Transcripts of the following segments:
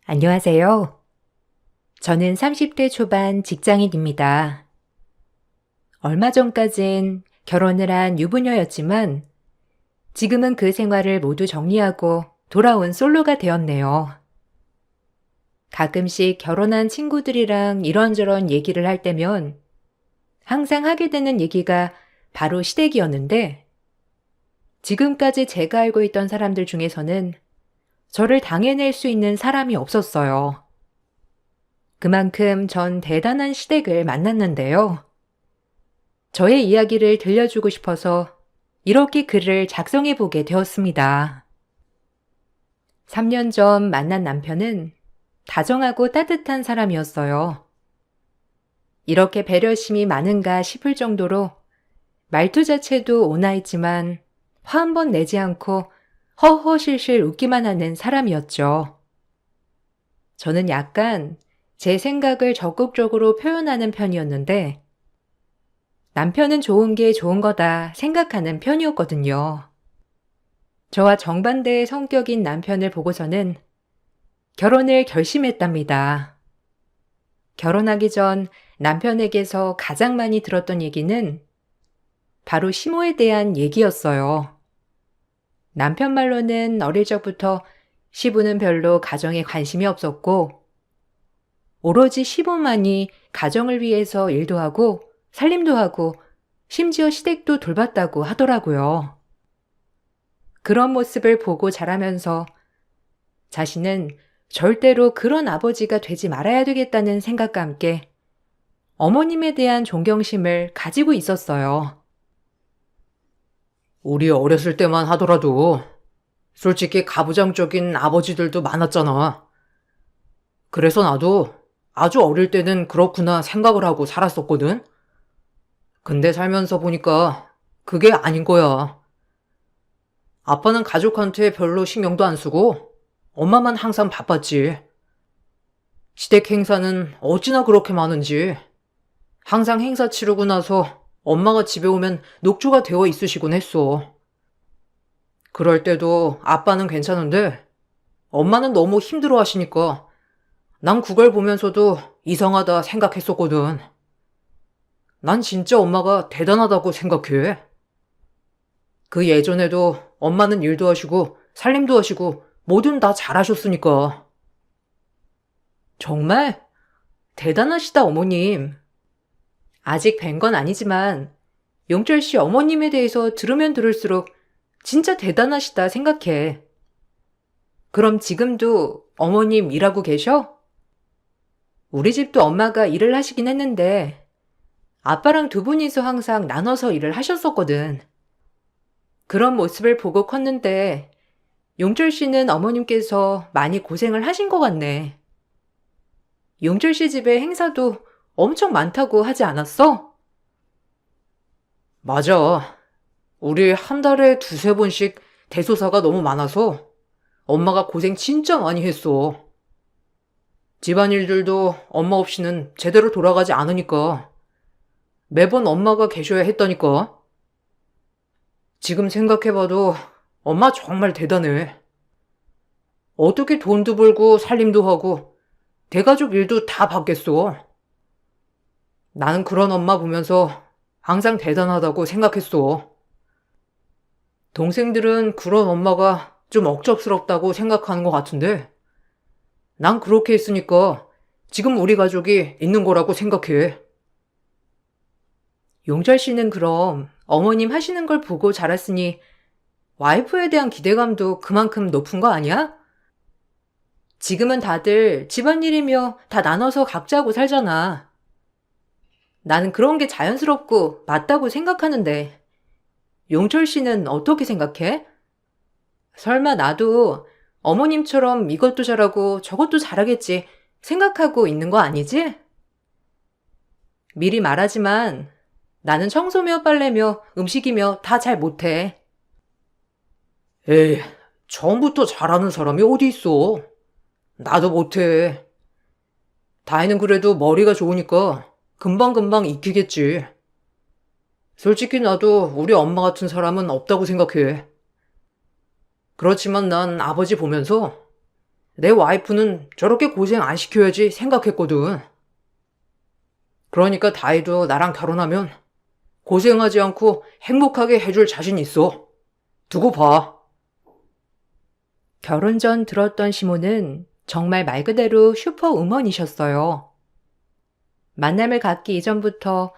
안녕하세요. 저는 30대 초반 직장인입니다. 얼마 전까진 결혼을 한 유부녀였지만 지금은 그 생활을 모두 정리하고 돌아온 솔로가 되었네요. 가끔씩 결혼한 친구들이랑 이런저런 얘기를 할 때면 항상 하게 되는 얘기가 바로 시댁이었는데 지금까지 제가 알고 있던 사람들 중에서는 저를 당해낼 수 있는 사람이 없었어요. 그만큼 전 대단한 시댁을 만났는데요. 저의 이야기를 들려주고 싶어서 이렇게 글을 작성해 보게 되었습니다. 3년 전 만난 남편은 다정하고 따뜻한 사람이었어요. 이렇게 배려심이 많은가 싶을 정도로 말투 자체도 온화했지만 화 한 번 내지 않고 허허실실 웃기만 하는 사람이었죠. 저는 약간 제 생각을 적극적으로 표현하는 편이었는데 남편은 좋은 게 좋은 거다 생각하는 편이었거든요. 저와 정반대의 성격인 남편을 보고서는 결혼을 결심했답니다. 결혼하기 전 남편에게서 가장 많이 들었던 얘기는 바로 시모에 대한 얘기였어요. 남편 말로는 어릴 적부터 시부는 별로 가정에 관심이 없었고 오로지 시부만이 가정을 위해서 일도 하고 살림도 하고 심지어 시댁도 돌봤다고 하더라고요. 그런 모습을 보고 자라면서 자신은 절대로 그런 아버지가 되지 말아야 되겠다는 생각과 함께 어머님에 대한 존경심을 가지고 있었어요. 우리 어렸을 때만 하더라도 솔직히 가부장적인 아버지들도 많았잖아. 그래서 나도 아주 어릴 때는 그렇구나 생각을 하고 살았었거든. 근데 살면서 보니까 그게 아닌 거야. 아빠는 가족한테 별로 신경도 안 쓰고 엄마만 항상 바빴지. 시댁 행사는 어찌나 그렇게 많은지. 항상 행사 치르고 나서 엄마가 집에 오면 녹초가 되어 있으시곤 했어. 그럴 때도 아빠는 괜찮은데 엄마는 너무 힘들어 하시니까 난 그걸 보면서도 이상하다 생각했었거든. 난 진짜 엄마가 대단하다고 생각해. 그 예전에도 엄마는 일도 하시고 살림도 하시고 뭐든 다 잘하셨으니까. 정말 대단하시다, 어머님. 아직 뵌 건 아니지만 용철 씨 어머님에 대해서 들으면 들을수록 진짜 대단하시다 생각해. 그럼 지금도 어머님 일하고 계셔? 우리 집도 엄마가 일을 하시긴 했는데 아빠랑 두 분이서 항상 나눠서 일을 하셨었거든. 그런 모습을 보고 컸는데 용철 씨는 어머님께서 많이 고생을 하신 것 같네. 용철 씨 집에 행사도 엄청 많다고 하지 않았어? 맞아. 우리 한 달에 두세 번씩 대소사가 너무 많아서 엄마가 고생 진짜 많이 했어. 집안일들도 엄마 없이는 제대로 돌아가지 않으니까 매번 엄마가 계셔야 했다니까. 지금 생각해봐도 엄마 정말 대단해. 어떻게 돈도 벌고 살림도 하고 대가족 일도 다 받겠어. 나는 그런 엄마 보면서 항상 대단하다고 생각했어. 동생들은 그런 엄마가 좀 억잡스럽다고 생각하는 것 같은데 난 그렇게 했으니까 지금 우리 가족이 있는 거라고 생각해. 용철 씨는 그럼 어머님 하시는 걸 보고 자랐으니 와이프에 대한 기대감도 그만큼 높은 거 아니야? 지금은 다들 집안일이며 다 나눠서 각자 하고 살잖아. 나는 그런 게 자연스럽고 맞다고 생각하는데 용철 씨는 어떻게 생각해? 설마 나도 어머님처럼 이것도 잘하고 저것도 잘하겠지 생각하고 있는 거 아니지? 미리 말하지만 나는 청소며 빨래며 음식이며 다 잘 못해. 에이, 처음부터 잘하는 사람이 어디 있어. 나도 못해. 다혜는 그래도 머리가 좋으니까 금방금방 익히겠지. 솔직히 나도 우리 엄마 같은 사람은 없다고 생각해. 그렇지만 난 아버지 보면서 내 와이프는 저렇게 고생 안 시켜야지 생각했거든. 그러니까 다혜도 나랑 결혼하면 고생하지 않고 행복하게 해줄 자신 있어. 두고 봐. 결혼 전 들었던 시모는 정말 말 그대로 슈퍼우먼이셨어요. 만남을 갖기 이전부터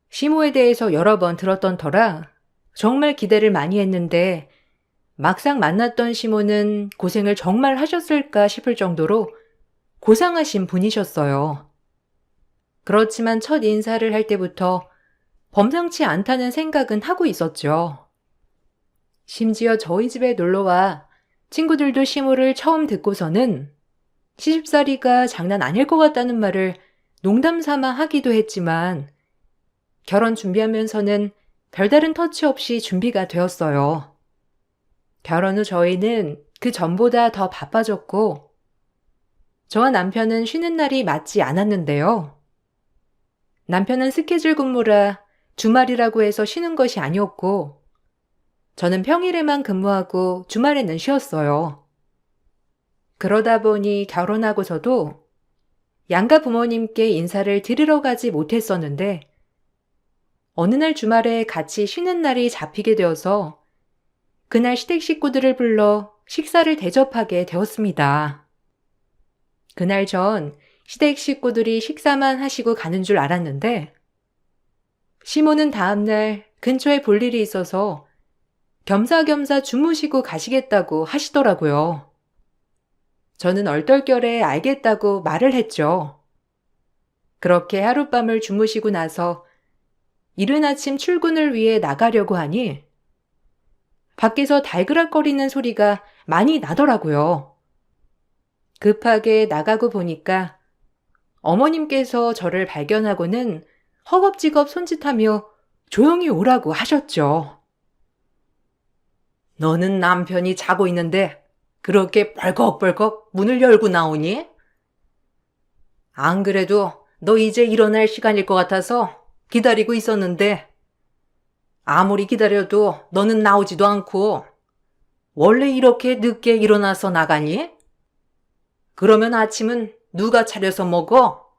시모에 대해서 여러 번 들었던 터라 정말 기대를 많이 했는데 막상 만났던 시모는 고생을 정말 하셨을까 싶을 정도로 고상하신 분이셨어요. 그렇지만 첫 인사를 할 때부터 범상치 않다는 생각은 하고 있었죠. 심지어 저희 집에 놀러와 친구들도 시모를 처음 듣고서는 시집살이가 장난 아닐 것 같다는 말을 농담 삼아 하기도 했지만 결혼 준비하면서는 별다른 터치 없이 준비가 되었어요. 결혼 후 저희는 그 전보다 더 바빠졌고 저와 남편은 쉬는 날이 맞지 않았는데요. 남편은 스케줄 근무라 주말이라고 해서 쉬는 것이 아니었고 저는 평일에만 근무하고 주말에는 쉬었어요. 그러다 보니 결혼하고서도 양가 부모님께 인사를 드리러 가지 못했었는데 어느 날 주말에 같이 쉬는 날이 잡히게 되어서 그날 시댁 식구들을 불러 식사를 대접하게 되었습니다. 그날 전 시댁 식구들이 식사만 하시고 가는 줄 알았는데 시모는 다음날 근처에 볼 일이 있어서 겸사겸사 주무시고 가시겠다고 하시더라고요. 저는 얼떨결에 알겠다고 말을 했죠. 그렇게 하룻밤을 주무시고 나서 이른 아침 출근을 위해 나가려고 하니 밖에서 달그락거리는 소리가 많이 나더라고요. 급하게 나가고 보니까 어머님께서 저를 발견하고는 허겁지겁 손짓하며 조용히 오라고 하셨죠. 너는 남편이 자고 있는데 그렇게 벌컥벌컥 문을 열고 나오니? 안 그래도 너 이제 일어날 시간일 것 같아서 기다리고 있었는데 아무리 기다려도 너는 나오지도 않고 원래 이렇게 늦게 일어나서 나가니? 그러면 아침은 누가 차려서 먹어?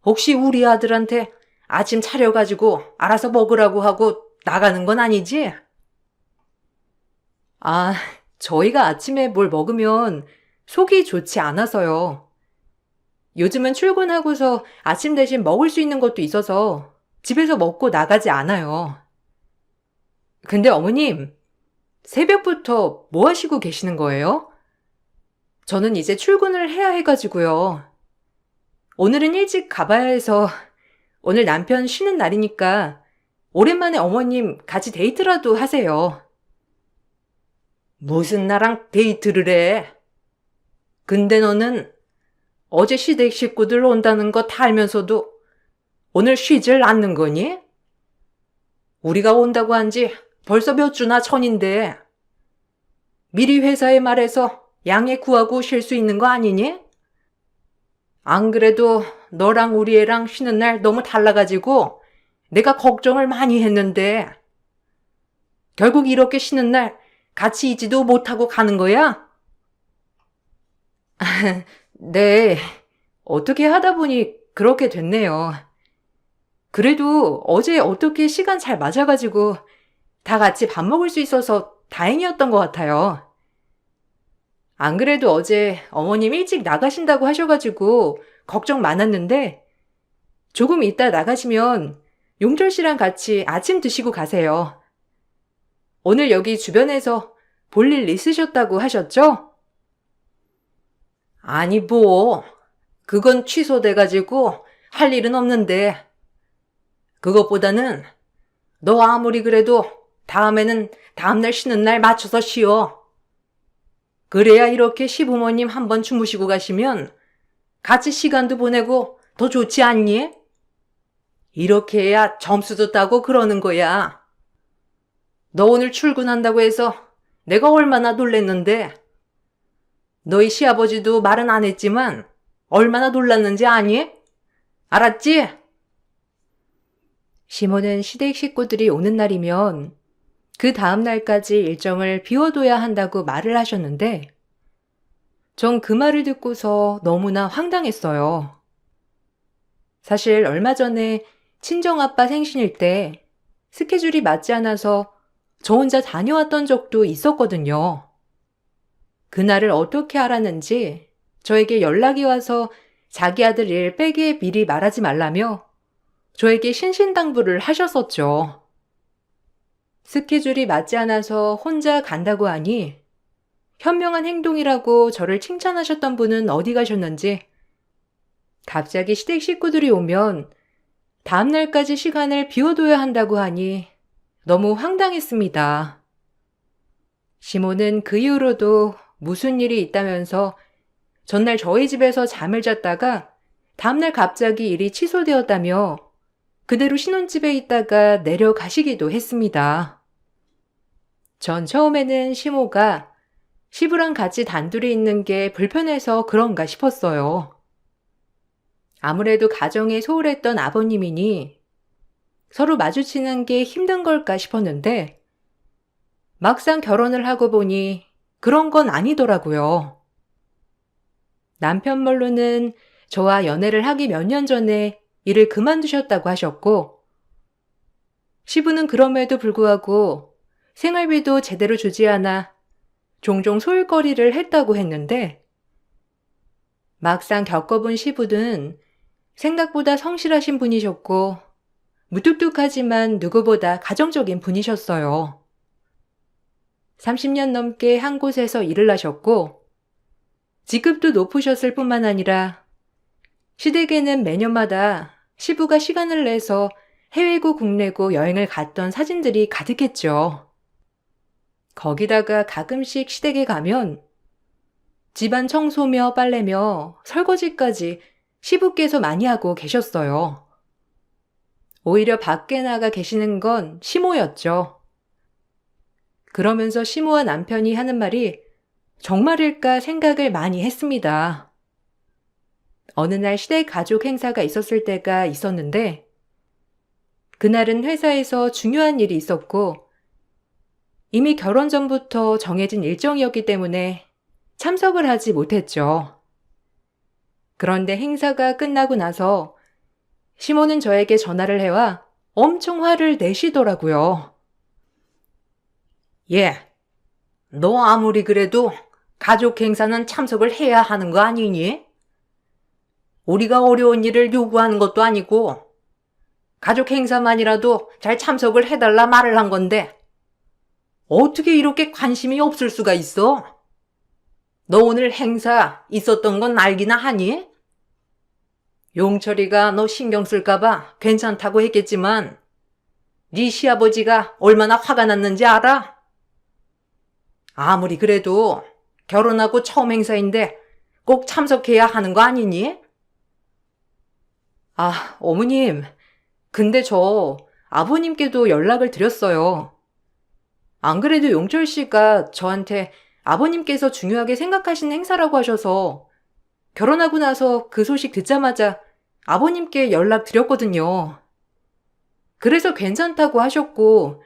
혹시 우리 아들한테 아침 차려가지고 알아서 먹으라고 하고 나가는 건 아니지? 아, 저희가 아침에 뭘 먹으면 속이 좋지 않아서요. 요즘은 출근하고서 아침 대신 먹을 수 있는 것도 있어서 집에서 먹고 나가지 않아요. 근데 어머님, 새벽부터 뭐 하시고 계시는 거예요? 저는 이제 출근을 해야 해가지고요. 오늘은 일찍 가봐야 해서 오늘 남편 쉬는 날이니까 오랜만에 어머님 같이 데이트라도 하세요. 무슨 나랑 데이트를 해? 근데 너는 어제 시댁 식구들 온다는 거 다 알면서도 오늘 쉬질 않는 거니? 우리가 온다고 한 지 벌써 몇 주나 전인데 미리 회사에 말해서 양해 구하고 쉴 수 있는 거 아니니? 안 그래도 너랑 우리 애랑 쉬는 날 너무 달라가지고 내가 걱정을 많이 했는데 결국 이렇게 쉬는 날 같이 있지도 못하고 가는 거야? 네, 어떻게 하다 보니 그렇게 됐네요. 그래도 어제 어떻게 시간 잘 맞아가지고 다 같이 밥 먹을 수 있어서 다행이었던 것 같아요. 안 그래도 어제 어머님 일찍 나가신다고 하셔가지고 걱정 많았는데 조금 이따 나가시면 용철 씨랑 같이 아침 드시고 가세요. 오늘 여기 주변에서 볼 일 있으셨다고 하셨죠? 아니 뭐 그건 취소돼가지고 할 일은 없는데 그것보다는 너 아무리 그래도 다음에는 다음날 쉬는 날 맞춰서 쉬어. 그래야 이렇게 시부모님 한번 주무시고 가시면 같이 시간도 보내고 더 좋지 않니? 이렇게 해야 점수도 따고 그러는 거야. 너 오늘 출근한다고 해서 내가 얼마나 놀랬는데 너희 시아버지도 말은 안 했지만 얼마나 놀랐는지 아니? 알았지? 시모는 시댁 식구들이 오는 날이면 그 다음 날까지 일정을 비워둬야 한다고 말을 하셨는데 전 그 말을 듣고서 너무나 황당했어요. 사실 얼마 전에 친정아빠 생신일 때 스케줄이 맞지 않아서 저 혼자 다녀왔던 적도 있었거든요. 그날을 어떻게 알았는지 저에게 연락이 와서 자기 아들 일 빼기에 미리 말하지 말라며 저에게 신신당부를 하셨었죠. 스케줄이 맞지 않아서 혼자 간다고 하니 현명한 행동이라고 저를 칭찬하셨던 분은 어디 가셨는지 갑자기 시댁 식구들이 오면 다음날까지 시간을 비워둬야 한다고 하니 너무 황당했습니다. 시모는 그 이후로도 무슨 일이 있다면서 전날 저희 집에서 잠을 잤다가 다음날 갑자기 일이 취소되었다며 그대로 신혼집에 있다가 내려가시기도 했습니다. 전 처음에는 시모가 시부랑 같이 단둘이 있는 게 불편해서 그런가 싶었어요. 아무래도 가정에 소홀했던 아버님이니 서로 마주치는 게 힘든 걸까 싶었는데 막상 결혼을 하고 보니 그런 건 아니더라고요. 남편 말로는 저와 연애를 하기 몇 년 전에 일을 그만두셨다고 하셨고 시부는 그럼에도 불구하고 생활비도 제대로 주지 않아 종종 소일거리를 했다고 했는데 막상 겪어본 시부는 생각보다 성실하신 분이셨고 무뚝뚝하지만 누구보다 가정적인 분이셨어요. 30년 넘게 한 곳에서 일을 하셨고 직급도 높으셨을 뿐만 아니라 시댁에는 매년마다 시부가 시간을 내서 해외고 국내고 여행을 갔던 사진들이 가득했죠. 거기다가 가끔씩 시댁에 가면 집안 청소며 빨래며 설거지까지 시부께서 많이 하고 계셨어요. 오히려 밖에 나가 계시는 건 시모였죠. 그러면서 시모와 남편이 하는 말이 정말일까 생각을 많이 했습니다. 어느 날 시댁 가족 행사가 있었을 때가 있었는데 그날은 회사에서 중요한 일이 있었고 이미 결혼 전부터 정해진 일정이었기 때문에 참석을 하지 못했죠. 그런데 행사가 끝나고 나서 시모는 저에게 전화를 해와 엄청 화를 내시더라고요. 예, 너 아무리 그래도 가족 행사는 참석을 해야 하는 거 아니니? 우리가 어려운 일을 요구하는 것도 아니고 가족 행사만이라도 잘 참석을 해달라 말을 한 건데 어떻게 이렇게 관심이 없을 수가 있어? 너 오늘 행사 있었던 건 알기나 하니? 용철이가 너 신경 쓸까봐 괜찮다고 했겠지만 네 시아버지가 얼마나 화가 났는지 알아? 아무리 그래도 결혼하고 처음 행사인데 꼭 참석해야 하는 거 아니니? 아, 어머님. 근데 저 아버님께도 연락을 드렸어요. 안 그래도 용철 씨가 저한테 아버님께서 중요하게 생각하시는 행사라고 하셔서 결혼하고 나서 그 소식 듣자마자 아버님께 연락드렸거든요. 그래서 괜찮다고 하셨고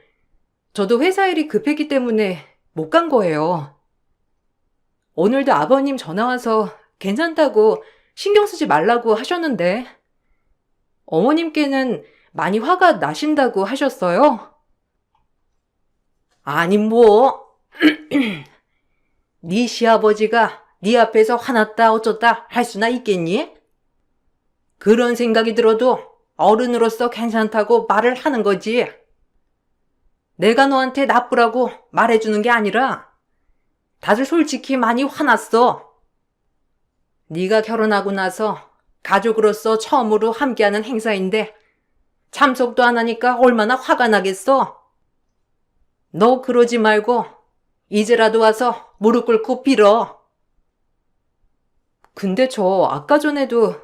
저도 회사 일이 급했기 때문에 못 간 거예요. 오늘도 아버님 전화 와서 괜찮다고 신경 쓰지 말라고 하셨는데 어머님께는 많이 화가 나신다고 하셨어요? 아니 뭐 네 시아버지가 네 앞에서 화났다 어쩌다 할 수나 있겠니? 그런 생각이 들어도 어른으로서 괜찮다고 말을 하는 거지. 내가 너한테 나쁘라고 말해주는 게 아니라 다들 솔직히 많이 화났어. 네가 결혼하고 나서 가족으로서 처음으로 함께하는 행사인데 참석도 안 하니까 얼마나 화가 나겠어. 너 그러지 말고 이제라도 와서 무릎 꿇고 빌어. 근데 저 아까 전에도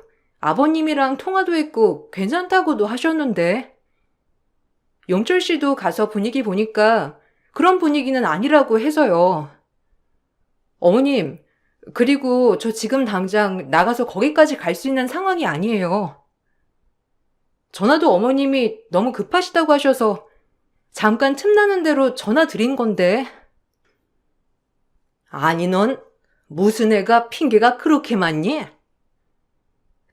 아버님이랑 통화도 했고 괜찮다고도 하셨는데 용철 씨도 가서 분위기 보니까 그런 분위기는 아니라고 해서요. 어머님, 그리고 저 지금 당장 나가서 거기까지 갈 수 있는 상황이 아니에요. 전화도 어머님이 너무 급하시다고 하셔서 잠깐 틈나는 대로 전화 드린 건데. 아니 넌 무슨 애가 핑계가 그렇게 많니?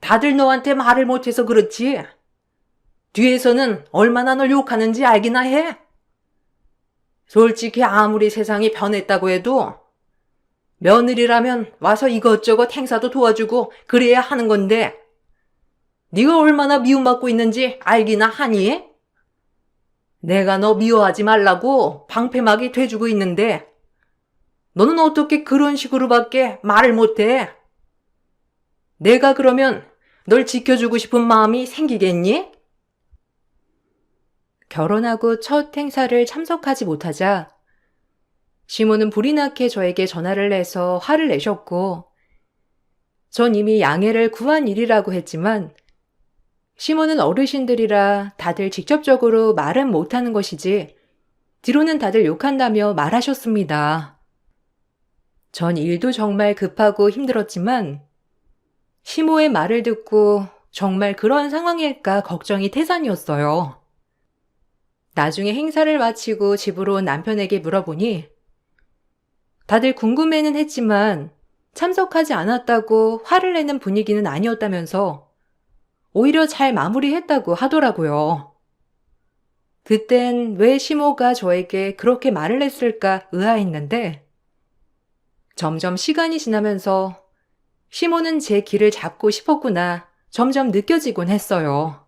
다들 너한테 말을 못해서 그렇지. 뒤에서는 얼마나 널 욕하는지 알기나 해. 솔직히 아무리 세상이 변했다고 해도 며느리라면 와서 이것저것 행사도 도와주고 그래야 하는 건데 네가 얼마나 미움받고 있는지 알기나 하니? 내가 너 미워하지 말라고 방패막이 돼주고 있는데 너는 어떻게 그런 식으로밖에 말을 못해? 내가 그러면 널 지켜주고 싶은 마음이 생기겠니? 결혼하고 첫 행사를 참석하지 못하자 시모는 불이 나게 저에게 전화를 해서 화를 내셨고 전 이미 양해를 구한 일이라고 했지만 시모는 어르신들이라 다들 직접적으로 말은 못하는 것이지 뒤로는 다들 욕한다며 말하셨습니다. 전 일도 정말 급하고 힘들었지만 시모의 말을 듣고 정말 그런 상황일까 걱정이 태산이었어요. 나중에 행사를 마치고 집으로 온 남편에게 물어보니 다들 궁금해는 했지만 참석하지 않았다고 화를 내는 분위기는 아니었다면서 오히려 잘 마무리했다고 하더라고요. 그땐 왜 시모가 저에게 그렇게 말을 했을까 의아했는데 점점 시간이 지나면서 시모는 제 길을 잡고 싶었구나 점점 느껴지곤 했어요.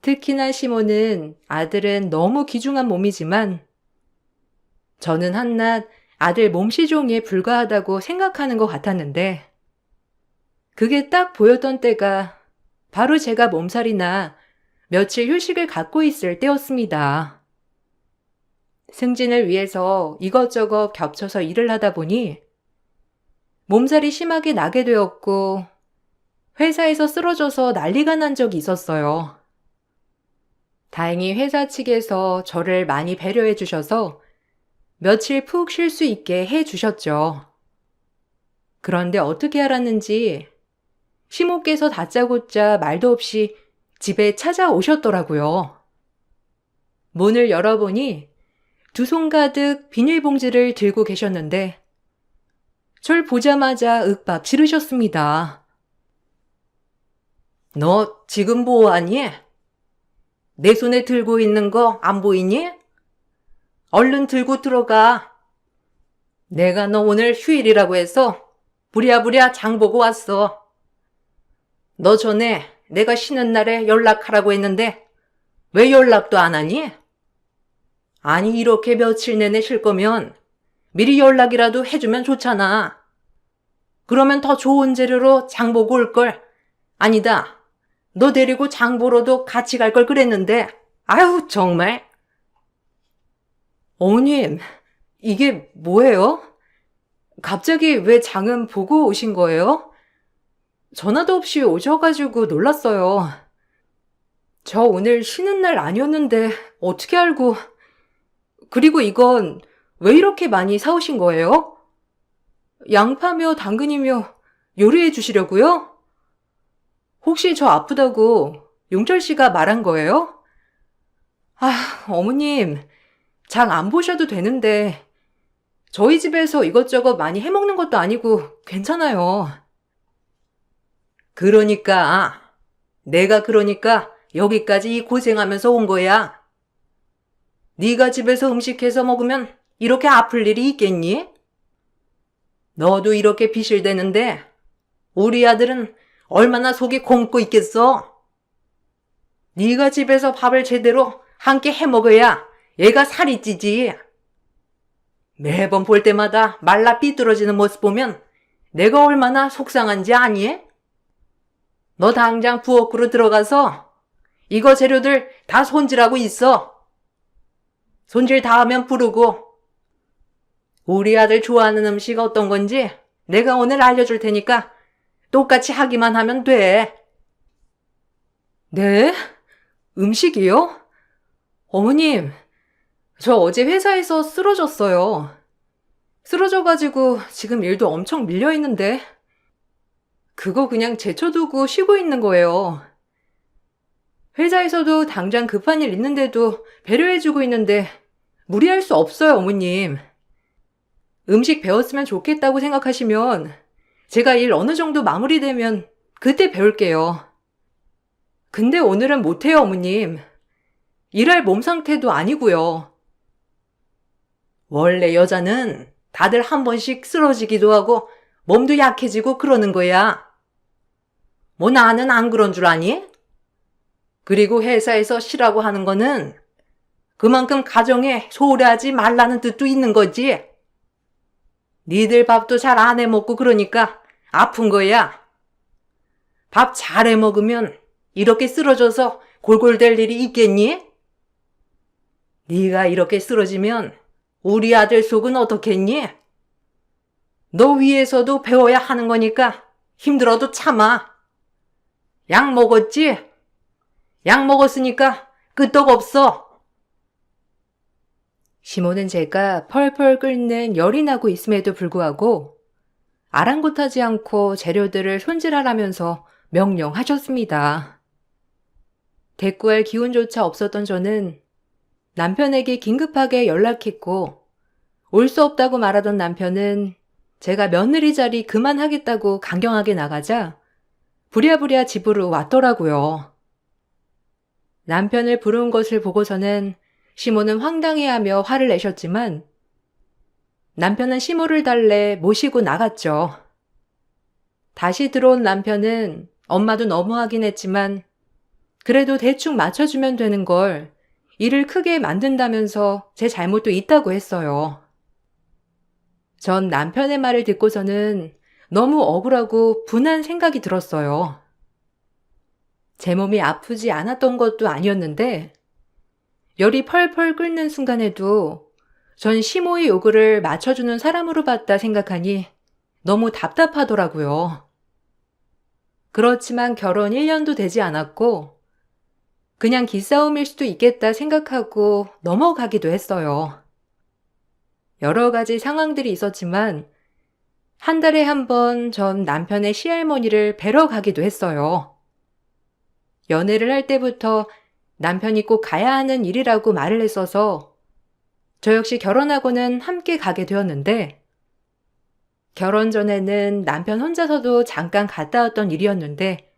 특히나 시모는 아들은 너무 귀중한 몸이지만 저는 한낱 아들 몸시종에 불과하다고 생각하는 것 같았는데 그게 딱 보였던 때가 바로 제가 몸살이나 며칠 휴식을 갖고 있을 때였습니다. 승진을 위해서 이것저것 겹쳐서 일을 하다 보니 몸살이 심하게 나게 되었고 회사에서 쓰러져서 난리가 난 적이 있었어요. 다행히 회사 측에서 저를 많이 배려해 주셔서 며칠 푹 쉴 수 있게 해 주셨죠. 그런데 어떻게 알았는지 시모께서 다짜고짜 말도 없이 집에 찾아오셨더라고요. 문을 열어보니 두 손 가득 비닐봉지를 들고 계셨는데 절 보자마자 윽박 지르셨습니다. 너 지금 뭐하니? 내 손에 들고 있는 거 안 보이니? 얼른 들고 들어가. 내가 너 오늘 휴일이라고 해서 부랴부랴 장 보고 왔어. 너 전에 내가 쉬는 날에 연락하라고 했는데 왜 연락도 안 하니? 아니 이렇게 며칠 내내 쉴 거면 미리 연락이라도 해주면 좋잖아. 그러면 더 좋은 재료로 장 보고 올 걸. 아니다. 너 데리고 장 보러도 같이 갈 걸 그랬는데. 아유 정말. 어머님, 이게 뭐예요? 갑자기 왜 장은 보고 오신 거예요? 전화도 없이 오셔가지고 놀랐어요. 저 오늘 쉬는 날 아니었는데 어떻게 알고. 그리고 이건 왜 이렇게 많이 사오신 거예요? 양파며 당근이며 요리해 주시려고요? 혹시 저 아프다고 용철 씨가 말한 거예요? 아, 어머님, 장 안 보셔도 되는데 저희 집에서 이것저것 많이 해먹는 것도 아니고 괜찮아요. 내가 그러니까 여기까지 이 고생하면서 온 거야. 네가 집에서 음식해서 먹으면 이렇게 아플 일이 있겠니? 너도 이렇게 비실대는데 우리 아들은 얼마나 속이 곪고 있겠어? 네가 집에서 밥을 제대로 한 끼 해먹어야 얘가 살이 찌지. 매번 볼 때마다 말라 삐뚤어지는 모습 보면 내가 얼마나 속상한지 아니? 너 당장 부엌으로 들어가서 이거 재료들 다 손질하고 있어. 손질 다 하면 부르고 우리 아들 좋아하는 음식 어떤 건지 내가 오늘 알려줄 테니까 똑같이 하기만 하면 돼. 네? 음식이요? 어머님, 저 어제 회사에서 쓰러졌어요. 쓰러져가지고 지금 일도 엄청 밀려있는데 그거 그냥 제쳐두고 쉬고 있는 거예요. 회사에서도 당장 급한 일 있는데도 배려해주고 있는데 무리할 수 없어요, 어머님. 음식 배웠으면 좋겠다고 생각하시면 제가 일 어느 정도 마무리되면 그때 배울게요. 근데 오늘은 못해요, 어머님. 일할 몸 상태도 아니고요. 원래 여자는 다들 한 번씩 쓰러지기도 하고 몸도 약해지고 그러는 거야. 뭐 나는 안 그런 줄 아니? 그리고 회사에서 쉬라고 하는 거는 그만큼 가정에 소홀히 하지 말라는 뜻도 있는 거지. 니들 밥도 잘 안 해 먹고 그러니까 아픈 거야. 밥 잘 해 먹으면 이렇게 쓰러져서 골골댈 일이 있겠니? 네가 이렇게 쓰러지면 우리 아들 속은 어떻겠니? 너 위에서도 배워야 하는 거니까 힘들어도 참아. 약 먹었지? 약 먹었으니까 끄떡 없어. 시모는 제가 펄펄 끓는 열이 나고 있음에도 불구하고 아랑곳하지 않고 재료들을 손질하라면서 명령하셨습니다. 대꾸할 기운조차 없었던 저는 남편에게 긴급하게 연락했고 올 수 없다고 말하던 남편은 제가 며느리 자리 그만하겠다고 강경하게 나가자 부랴부랴 집으로 왔더라고요. 남편을 부른 것을 보고서는 시모는 황당해하며 화를 내셨지만 남편은 시모를 달래 모시고 나갔죠. 다시 들어온 남편은 엄마도 너무하긴 했지만 그래도 대충 맞춰주면 되는 걸 일을 크게 만든다면서 제 잘못도 있다고 했어요. 전 남편의 말을 듣고서는 너무 억울하고 분한 생각이 들었어요. 제 몸이 아프지 않았던 것도 아니었는데 열이 펄펄 끓는 순간에도 전 시모의 요구를 맞춰주는 사람으로 봤다 생각하니 너무 답답하더라고요. 그렇지만 결혼 1년도 되지 않았고 그냥 기싸움일 수도 있겠다 생각하고 넘어가기도 했어요. 여러 가지 상황들이 있었지만 한 달에 한 번 전 남편의 시할머니를 뵈러 가기도 했어요. 연애를 할 때부터 남편이 꼭 가야 하는 일이라고 말을 했어서 저 역시 결혼하고는 함께 가게 되었는데 결혼 전에는 남편 혼자서도 잠깐 갔다 왔던 일이었는데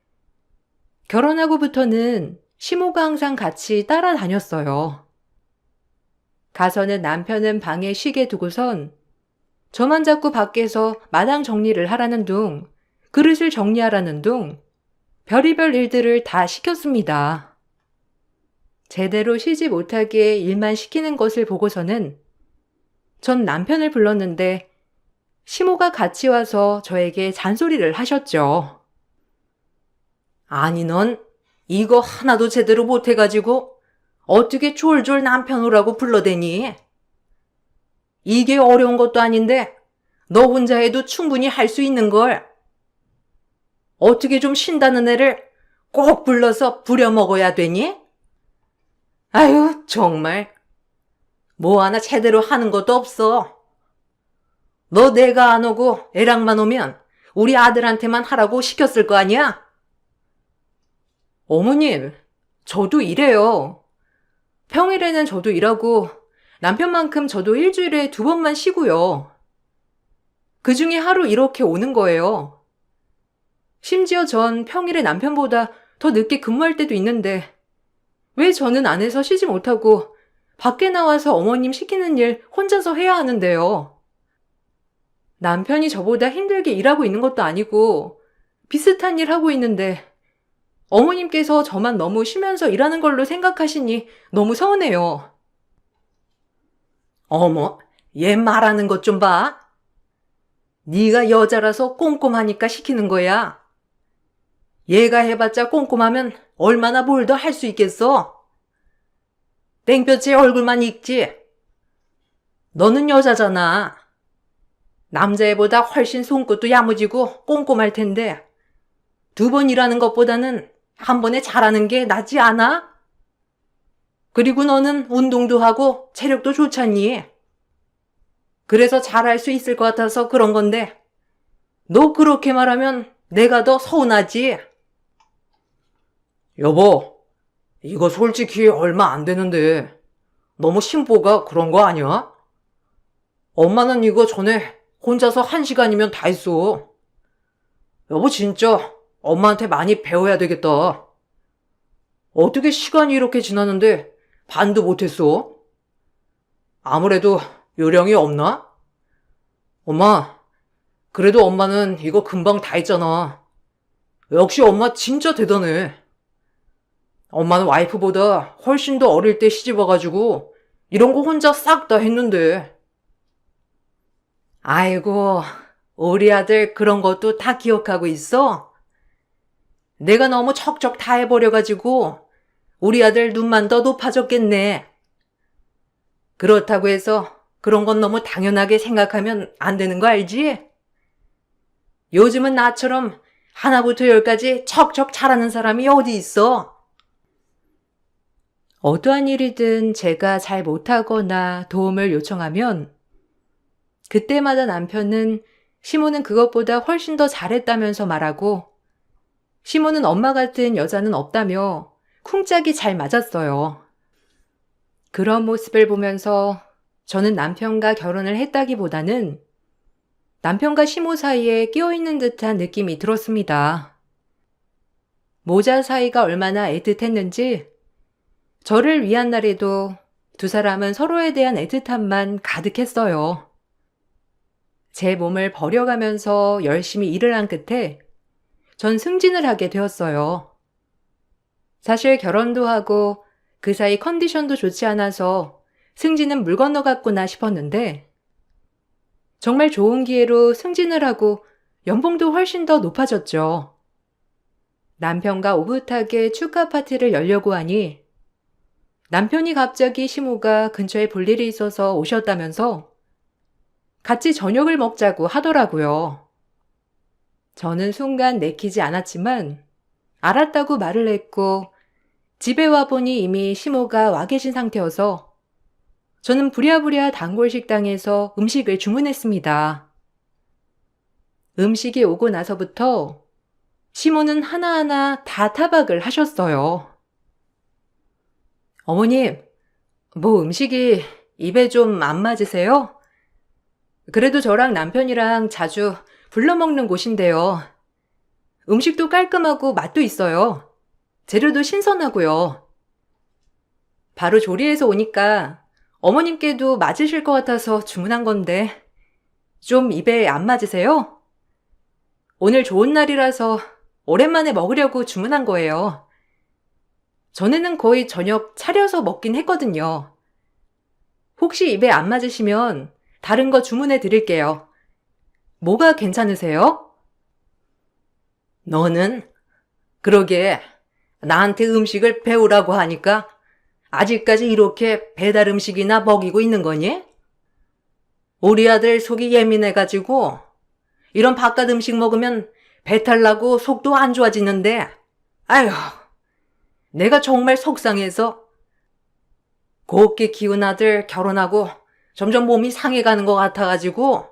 결혼하고부터는 시모가 항상 같이 따라다녔어요. 가서는 남편은 방에 쉬게 두고선 저만 자꾸 밖에서 마당 정리를 하라는 둥, 그릇을 정리하라는 둥, 별의별 일들을 다 시켰습니다. 제대로 쉬지 못하게 일만 시키는 것을 보고서는 전 남편을 불렀는데 시모가 같이 와서 저에게 잔소리를 하셨죠. 아니 넌 이거 하나도 제대로 못해가지고 어떻게 졸졸 남편 오라고 불러대니? 이게 어려운 것도 아닌데 너 혼자 해도 충분히 할 수 있는 걸. 어떻게 좀 쉰다는 애를 꼭 불러서 부려먹어야 되니? 아유 정말 뭐 하나 제대로 하는 것도 없어. 너 내가 안 오고 애랑만 오면 우리 아들한테만 하라고 시켰을 거 아니야? 어머님, 저도 일해요. 평일에는 저도 일하고 남편만큼 저도 일주일에 2번만 쉬고요. 그중에 하루 이렇게 오는 거예요. 심지어 전 평일에 남편보다 더 늦게 근무할 때도 있는데 왜 저는 안에서 쉬지 못하고 밖에 나와서 어머님 시키는 일 혼자서 해야 하는데요. 남편이 저보다 힘들게 일하고 있는 것도 아니고 비슷한 일 하고 있는데 어머님께서 저만 너무 쉬면서 일하는 걸로 생각하시니 너무 서운해요. 어머, 얘 말하는 것 좀 봐. 네가 여자라서 꼼꼼하니까 시키는 거야. 얘가 해봤자 꼼꼼하면 얼마나 뭘 더 할 수 있겠어? 땡볕에 얼굴만 익지. 너는 여자잖아. 남자애보다 훨씬 손끝도 야무지고 꼼꼼할 텐데 2번 일하는 것보다는 한 번에 잘하는 게 낫지 않아? 그리고 너는 운동도 하고 체력도 좋잖니. 그래서 잘할 수 있을 것 같아서 그런 건데 너 그렇게 말하면 내가 더 서운하지. 여보, 이거 솔직히 얼마 안 되는데 너무 심보가 그런 거 아니야? 엄마는 이거 전에 혼자서 1시간이면 다 했어. 여보, 진짜 엄마한테 많이 배워야 되겠다. 어떻게 시간이 이렇게 지났는데 반도 못했어? 아무래도 요령이 없나? 엄마, 그래도 엄마는 이거 금방 다 했잖아. 역시 엄마 진짜 대단해. 엄마는 와이프보다 훨씬 더 어릴 때 시집 와가지고 이런 거 혼자 싹 다 했는데. 아이고, 우리 아들 그런 것도 다 기억하고 있어? 내가 너무 척척 다 해버려가지고 우리 아들 눈만 더 높아졌겠네. 그렇다고 해서 그런 건 너무 당연하게 생각하면 안 되는 거 알지? 요즘은 나처럼 하나부터 열까지 척척 잘하는 사람이 어디 있어? 어떠한 일이든 제가 잘 못하거나 도움을 요청하면 그때마다 남편은 시모는 그것보다 훨씬 더 잘했다면서 말하고 시모는 엄마 같은 여자는 없다며 쿵짝이 잘 맞았어요. 그런 모습을 보면서 저는 남편과 결혼을 했다기보다는 남편과 시모 사이에 끼어있는 듯한 느낌이 들었습니다. 모자 사이가 얼마나 애틋했는지 저를 위한 날에도 두 사람은 서로에 대한 애틋함만 가득했어요. 제 몸을 버려가면서 열심히 일을 한 끝에 전 승진을 하게 되었어요. 사실 결혼도 하고 그 사이 컨디션도 좋지 않아서 승진은 물 건너갔구나 싶었는데 정말 좋은 기회로 승진을 하고 연봉도 훨씬 더 높아졌죠. 남편과 오붓하게 축하 파티를 열려고 하니 남편이 갑자기 시모가 근처에 볼 일이 있어서 오셨다면서 같이 저녁을 먹자고 하더라고요. 저는 순간 내키지 않았지만 알았다고 말을 했고 집에 와보니 이미 시모가 와 계신 상태여서 저는 부랴부랴 단골 식당에서 음식을 주문했습니다. 음식이 오고 나서부터 시모는 하나하나 다 타박을 하셨어요. 어머님, 뭐 음식이 입에 좀 안 맞으세요? 그래도 저랑 남편이랑 자주 불러 먹는 곳인데요. 음식도 깔끔하고 맛도 있어요. 재료도 신선하고요. 바로 조리해서 오니까 어머님께도 맞으실 것 같아서 주문한 건데 좀 입에 안 맞으세요? 오늘 좋은 날이라서 오랜만에 먹으려고 주문한 거예요. 전에는 거의 저녁 차려서 먹긴 했거든요. 혹시 입에 안 맞으시면 다른 거 주문해 드릴게요. 뭐가 괜찮으세요? 너는? 그러게 나한테 음식을 배우라고 하니까 아직까지 이렇게 배달 음식이나 먹이고 있는 거니? 우리 아들 속이 예민해가지고 이런 바깥 음식 먹으면 배탈 나고 속도 안 좋아지는데 아휴 내가 정말 속상해서 곱게 키운 아들 결혼하고 점점 몸이 상해가는 것 같아가지고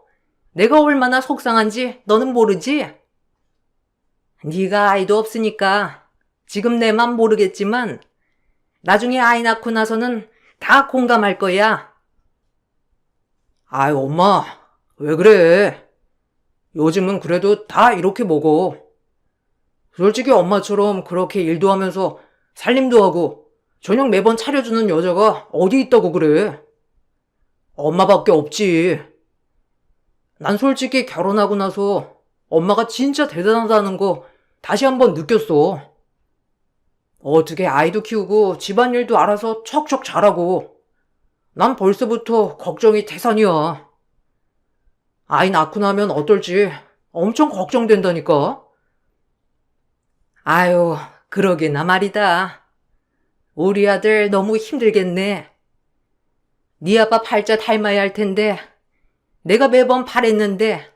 내가 얼마나 속상한지 너는 모르지? 네가 아이도 없으니까 지금 내 맘 모르겠지만 나중에 아이 낳고 나서는 다 공감할 거야. 아이, 엄마, 왜 그래? 요즘은 그래도 다 이렇게 먹어. 솔직히 엄마처럼 그렇게 일도 하면서 살림도 하고 저녁 매번 차려주는 여자가 어디 있다고 그래? 엄마밖에 없지. 난 솔직히 결혼하고 나서 엄마가 진짜 대단하다는 거 다시 한번 느꼈어. 어떻게 아이도 키우고 집안일도 알아서 척척 잘하고 난 벌써부터 걱정이 태산이야. 아이 낳고 나면 어떨지 엄청 걱정된다니까. 아유, 그러게나 말이다. 우리 아들 너무 힘들겠네. 네 아빠 팔자 닮아야 할 텐데 내가 매번 바랬는데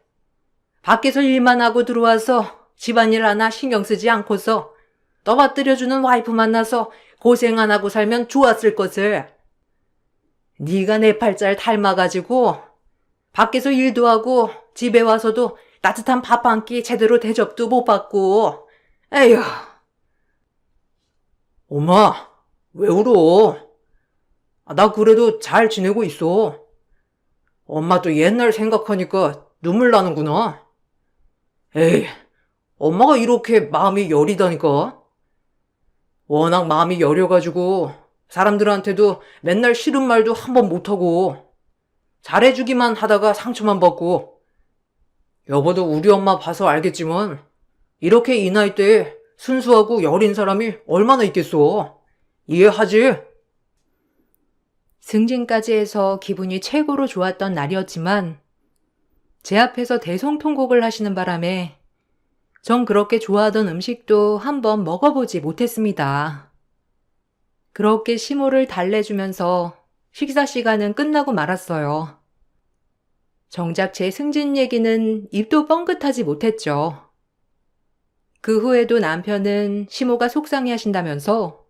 밖에서 일만 하고 들어와서 집안일 하나 신경 쓰지 않고서 떠받들여주는 와이프 만나서 고생 안 하고 살면 좋았을 것을. 네가 내 팔자를 닮아가지고 밖에서 일도 하고 집에 와서도 따뜻한 밥 한 끼 제대로 대접도 못 받고. 에휴. 엄마, 왜 울어? 나 그래도 잘 지내고 있어. 엄마도 옛날 생각하니까 눈물 나는구나. 에이, 엄마가 이렇게 마음이 여리다니까. 워낙 마음이 여려가지고 사람들한테도 맨날 싫은 말도 한 번 못하고 잘해주기만 하다가 상처만 받고. 여보도 우리 엄마 봐서 알겠지만 이렇게 이 나이 때에 순수하고 여린 사람이 얼마나 있겠어. 이해하지? 승진까지 해서 기분이 최고로 좋았던 날이었지만 제 앞에서 대성통곡을 하시는 바람에 전 그렇게 좋아하던 음식도 한번 먹어보지 못했습니다. 그렇게 시모를 달래주면서 식사 시간은 끝나고 말았어요. 정작 제 승진 얘기는 입도 뻥끗하지 못했죠. 그 후에도 남편은 시모가 속상해 하신다면서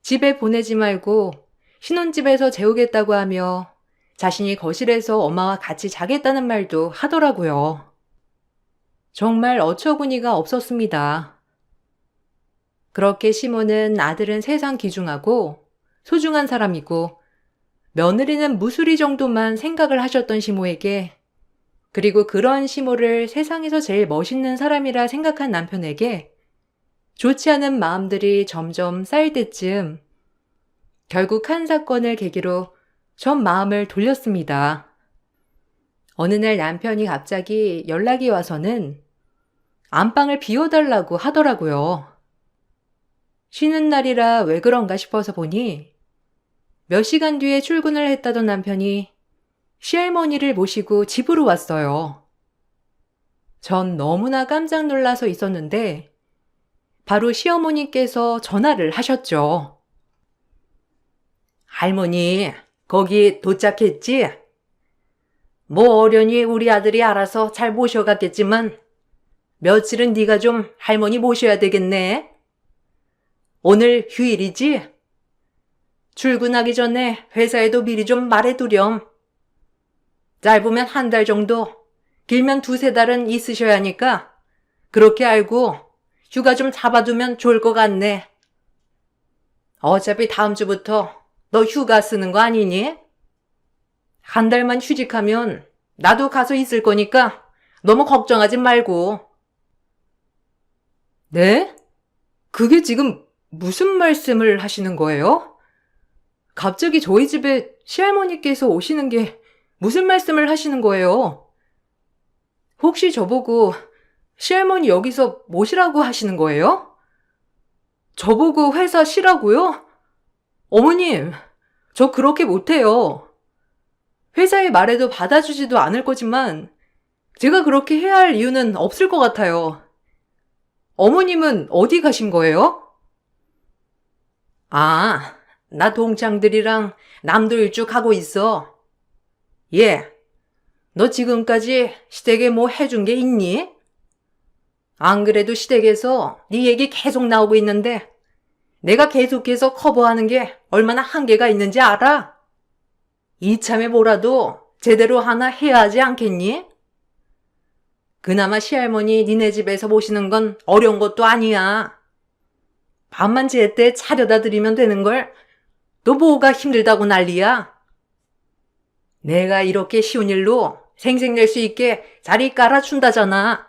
집에 보내지 말고 신혼집에서 재우겠다고 하며 자신이 거실에서 엄마와 같이 자겠다는 말도 하더라고요. 정말 어처구니가 없었습니다. 그렇게 시모는 아들은 세상 귀중하고 소중한 사람이고 며느리는 무수리 정도만 생각을 하셨던 시모에게, 그리고 그런 시모를 세상에서 제일 멋있는 사람이라 생각한 남편에게 좋지 않은 마음들이 점점 쌓일 때쯤 결국 한 사건을 계기로 전 마음을 돌렸습니다. 어느 날 남편이 갑자기 연락이 와서는 안방을 비워달라고 하더라고요. 쉬는 날이라 왜 그런가 싶어서 보니 몇 시간 뒤에 출근을 했다던 남편이 시할머니를 모시고 집으로 왔어요. 전 너무나 깜짝 놀라서 있었는데 바로 시어머니께서 전화를 하셨죠. 할머니, 거기 도착했지? 뭐 어련히 우리 아들이 알아서 잘 모셔갔겠지만 며칠은 네가 좀 할머니 모셔야 되겠네. 오늘 휴일이지? 출근하기 전에 회사에도 미리 좀 말해두렴. 짧으면 한 달 정도, 길면 두세 달은 있으셔야 하니까 그렇게 알고 휴가 좀 잡아두면 좋을 것 같네. 어차피 다음 주부터 너 휴가 쓰는 거 아니니? 한 달만 휴직하면 나도 가서 있을 거니까 너무 걱정하지 말고. 네? 그게 지금 무슨 말씀을 하시는 거예요? 갑자기 저희 집에 시할머니께서 오시는 게 무슨 말씀을 하시는 거예요? 혹시 저보고 시할머니 여기서 모시라고 하시는 거예요? 저보고 회사 쉬라고요? 어머님, 저 그렇게 못해요. 회사에 말해도 받아주지도 않을 거지만 제가 그렇게 해야 할 이유는 없을 것 같아요. 어머님은 어디 가신 거예요? 아, 나 동창들이랑 남도 일주 가고 있어. 예, 너 지금까지 시댁에 뭐 해준 게 있니? 안 그래도 시댁에서 네 얘기 계속 나오고 있는데 내가 계속해서 커버하는 게 얼마나 한계가 있는지 알아? 이참에 뭐라도 제대로 하나 해야 하지 않겠니? 그나마 시할머니 니네 집에서 모시는 건 어려운 것도 아니야. 밥만 제때 차려다 드리면 되는 걸 너 뭐가 힘들다고 난리야? 내가 이렇게 쉬운 일로 생색낼 수 있게 자리 깔아준다잖아.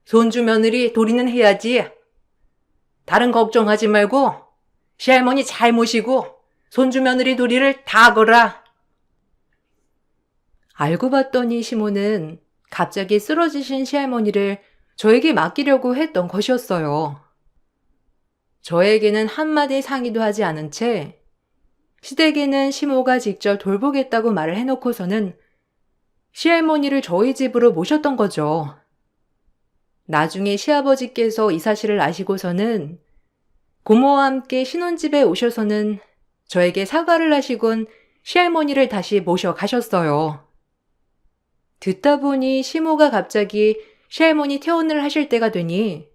손주 며느리 도리는 해야지. 다른 걱정하지 말고 시할머니 잘 모시고 손주 며느리 도리를 다 거라. 알고 봤더니 시모는 갑자기 쓰러지신 시할머니를 저에게 맡기려고 했던 것이었어요. 저에게는 한마디 상의도 하지 않은 채 시댁에는 시모가 직접 돌보겠다고 말을 해놓고서는 시할머니를 저희 집으로 모셨던 거죠. 나중에 시아버지께서 이 사실을 아시고서는 고모와 함께 신혼집에 오셔서는 저에게 사과를 하시곤 시할머니를 다시 모셔 가셨어요. 듣다 보니 시모가 갑자기 시할머니 퇴원을 하실 때가 되니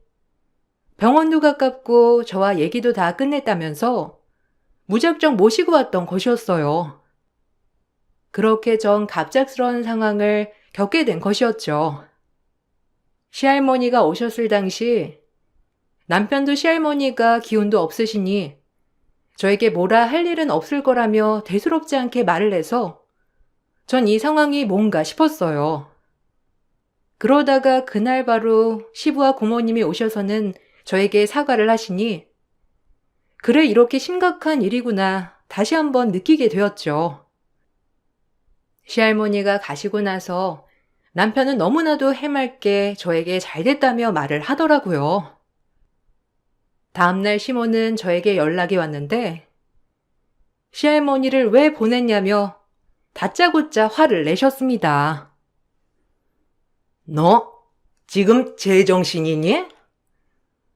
병원도 가깝고 저와 얘기도 다 끝냈다면서 무작정 모시고 왔던 것이었어요. 그렇게 전 갑작스러운 상황을 겪게 된 것이었죠. 시할머니가 오셨을 당시 남편도 시할머니가 기운도 없으시니 저에게 뭐라 할 일은 없을 거라며 대수롭지 않게 말을 해서 전 이 상황이 뭔가 싶었어요. 그러다가 그날 바로 시부와 고모님이 오셔서는 저에게 사과를 하시니, 그래, 이렇게 심각한 일이구나 다시 한번 느끼게 되었죠. 시할머니가 가시고 나서 남편은 너무나도 해맑게 저에게 잘 됐다며 말을 하더라고요. 다음날 시모는 저에게 연락이 왔는데 시할머니를 왜 보냈냐며 다짜고짜 화를 내셨습니다. 너 지금 제정신이니?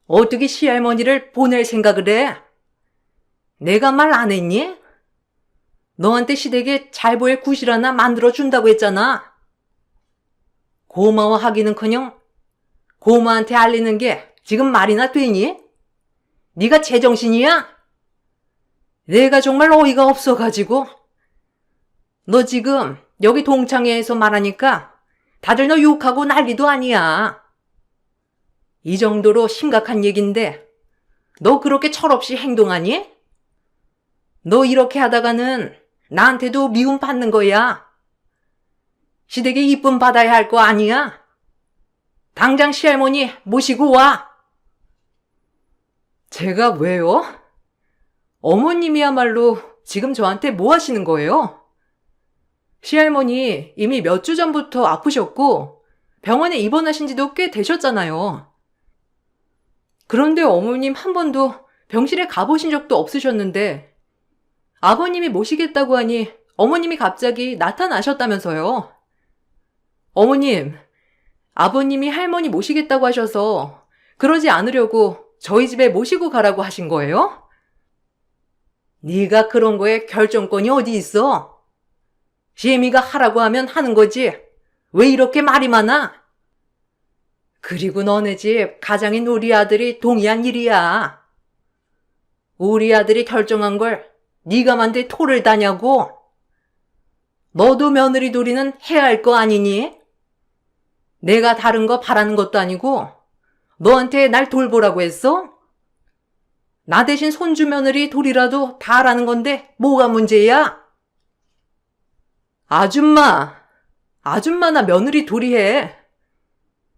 어떻게 시할머니를 보낼 생각을 해? 내가 말 안 했니? 너한테 시댁에 잘 보일 구실 하나 만들어준다고 했잖아. 고마워하기는커녕 고모한테 알리는 게 지금 말이나 되니? 네가 제정신이야? 내가 정말 어이가 없어가지고. 너 지금 여기 동창회에서 말하니까 다들 너 욕하고 난리도 아니야. 이 정도로 심각한 얘긴데 너 그렇게 철없이 행동하니? 너 이렇게 하다가는 나한테도 미움 받는 거야. 시댁에 이쁨 받아야 할 거 아니야? 당장 시할머니 모시고 와. 제가 왜요? 어머님이야말로 지금 저한테 뭐 하시는 거예요? 시할머니 이미 몇 주 전부터 아프셨고 병원에 입원하신 지도 꽤 되셨잖아요. 그런데 어머님 한 번도 병실에 가보신 적도 없으셨는데 아버님이 모시겠다고 하니 어머님이 갑자기 나타나셨다면서요. 어머님, 아버님이 할머니 모시겠다고 하셔서 그러지 않으려고 저희 집에 모시고 가라고 하신 거예요? 네가 그런 거에 결정권이 어디 있어? 시애미가 하라고 하면 하는 거지. 왜 이렇게 말이 많아? 그리고 너네 집 가장인 우리 아들이 동의한 일이야. 우리 아들이 결정한 걸 네가 만들 토를 다냐고. 너도 며느리 도리는 해야 할 거 아니니? 내가 다른 거 바라는 것도 아니고 너한테 날 돌보라고 했어? 나 대신 손주 며느리 도리라도 다 하라는 건데 뭐가 문제야? 아줌마나 며느리 도리해.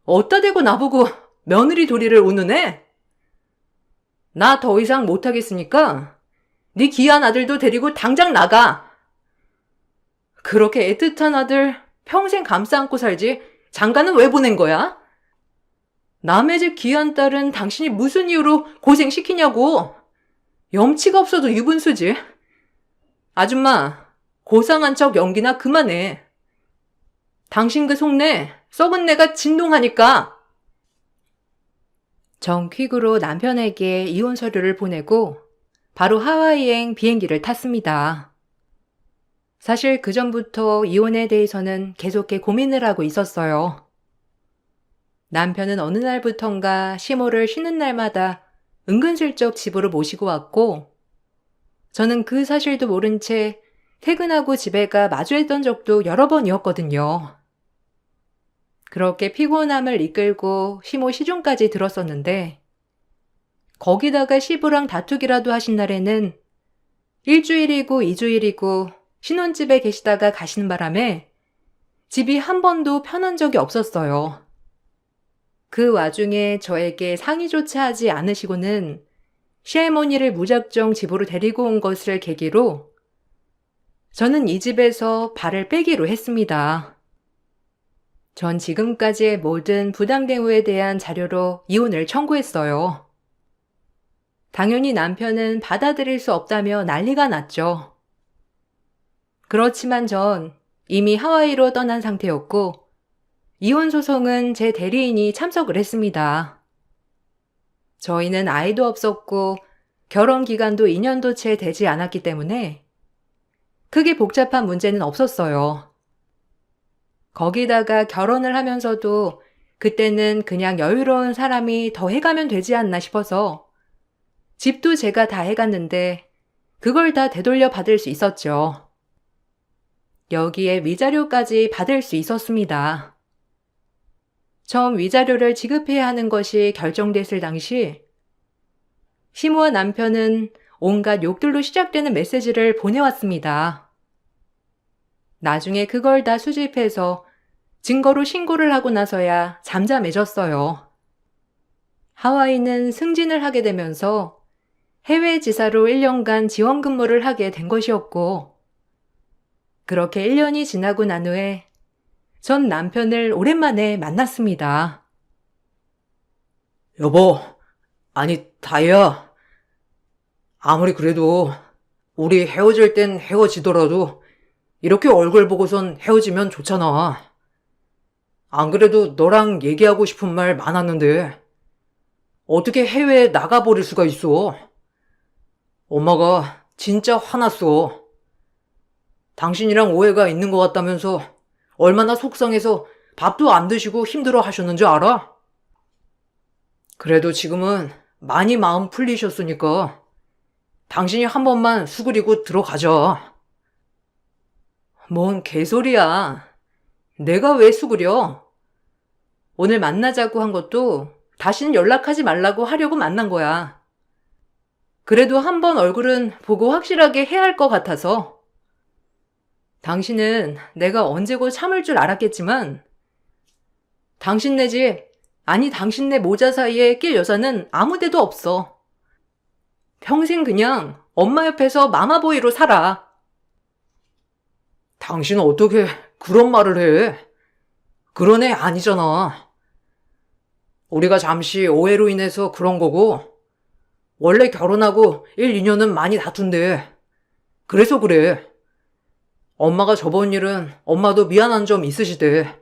어따 대고 나보고 며느리 도리를 운운해? 나 더 이상 못하겠으니까 네 귀한 아들도 데리고 당장 나가. 그렇게 애틋한 아들 평생 감싸 안고 살지 장가는 왜 보낸 거야? 남의 집 귀한 딸은 당신이 무슨 이유로 고생시키냐고. 염치가 없어도 유분수지. 아줌마, 고상한 척 연기나 그만해. 당신 그 속내 썩은 내가 진동하니까. 전 퀵으로 남편에게 이혼 서류를 보내고 바로 하와이행 비행기를 탔습니다. 사실 그 전부터 이혼에 대해서는 계속해 고민을 하고 있었어요. 남편은 어느 날부턴가 시모를 쉬는 날마다 은근슬쩍 집으로 모시고 왔고, 저는 그 사실도 모른 채 퇴근하고 집에 가 마주했던 적도 여러 번이었거든요. 그렇게 피곤함을 이끌고 시모 시중까지 들었었는데, 거기다가 시부랑 다투기라도 하신 날에는 일주일이고 2주일이고 신혼집에 계시다가 가시는 바람에 집이 한 번도 편한 적이 없었어요. 그 와중에 저에게 상의조차 하지 않으시고는 시할머니를 무작정 집으로 데리고 온 것을 계기로 저는 이 집에서 발을 빼기로 했습니다. 전 지금까지의 모든 부당대우에 대한 자료로 이혼을 청구했어요. 당연히 남편은 받아들일 수 없다며 난리가 났죠. 그렇지만 전 이미 하와이로 떠난 상태였고 이혼 소송은 제 대리인이 참석을 했습니다. 저희는 아이도 없었고 결혼 기간도 2년도 채 되지 않았기 때문에 크게 복잡한 문제는 없었어요. 거기다가 결혼을 하면서도 그때는 그냥 여유로운 사람이 더 해가면 되지 않나 싶어서 집도 제가 다 해갔는데 그걸 다 되돌려 받을 수 있었죠. 여기에 위자료까지 받을 수 있었습니다. 처음 위자료를 지급해야 하는 것이 결정됐을 당시 시모와 남편은 온갖 욕들로 시작되는 메시지를 보내왔습니다. 나중에 그걸 다 수집해서 증거로 신고를 하고 나서야 잠잠해졌어요. 하와이는 승진을 하게 되면서 해외 지사로 1년간 지원 근무를 하게 된 것이었고, 그렇게 1년이 지나고 난 후에 전 남편을 오랜만에 만났습니다. 여보, 아니, 다혜야. 아무리 그래도 우리 헤어질 땐 헤어지더라도 이렇게 얼굴 보고선 헤어지면 좋잖아. 안 그래도 너랑 얘기하고 싶은 말 많았는데 어떻게 해외에 나가버릴 수가 있어? 엄마가 진짜 화났어. 당신이랑 오해가 있는 것 같다면서 얼마나 속상해서 밥도 안 드시고 힘들어 하셨는지 알아? 그래도 지금은 많이 마음 풀리셨으니까 당신이 한 번만 수그리고 들어가자. 뭔 개소리야. 내가 왜 수그려? 오늘 만나자고 한 것도 다시는 연락하지 말라고 하려고 만난 거야. 그래도 한 번 얼굴은 보고 확실하게 해야 할 것 같아서. 당신은 내가 언제고 참을 줄 알았겠지만 당신 네 집, 아니 당신 네 모자 사이에 낄 여자는 아무 데도 없어. 평생 그냥 엄마 옆에서 마마보이로 살아. 당신은 어떻게 그런 말을 해? 그런 애 아니잖아. 우리가 잠시 오해로 인해서 그런 거고 원래 결혼하고 1, 2년은 많이 다툰대. 그래서 그래. 엄마가 저번 일은 엄마도 미안한 점 있으시대.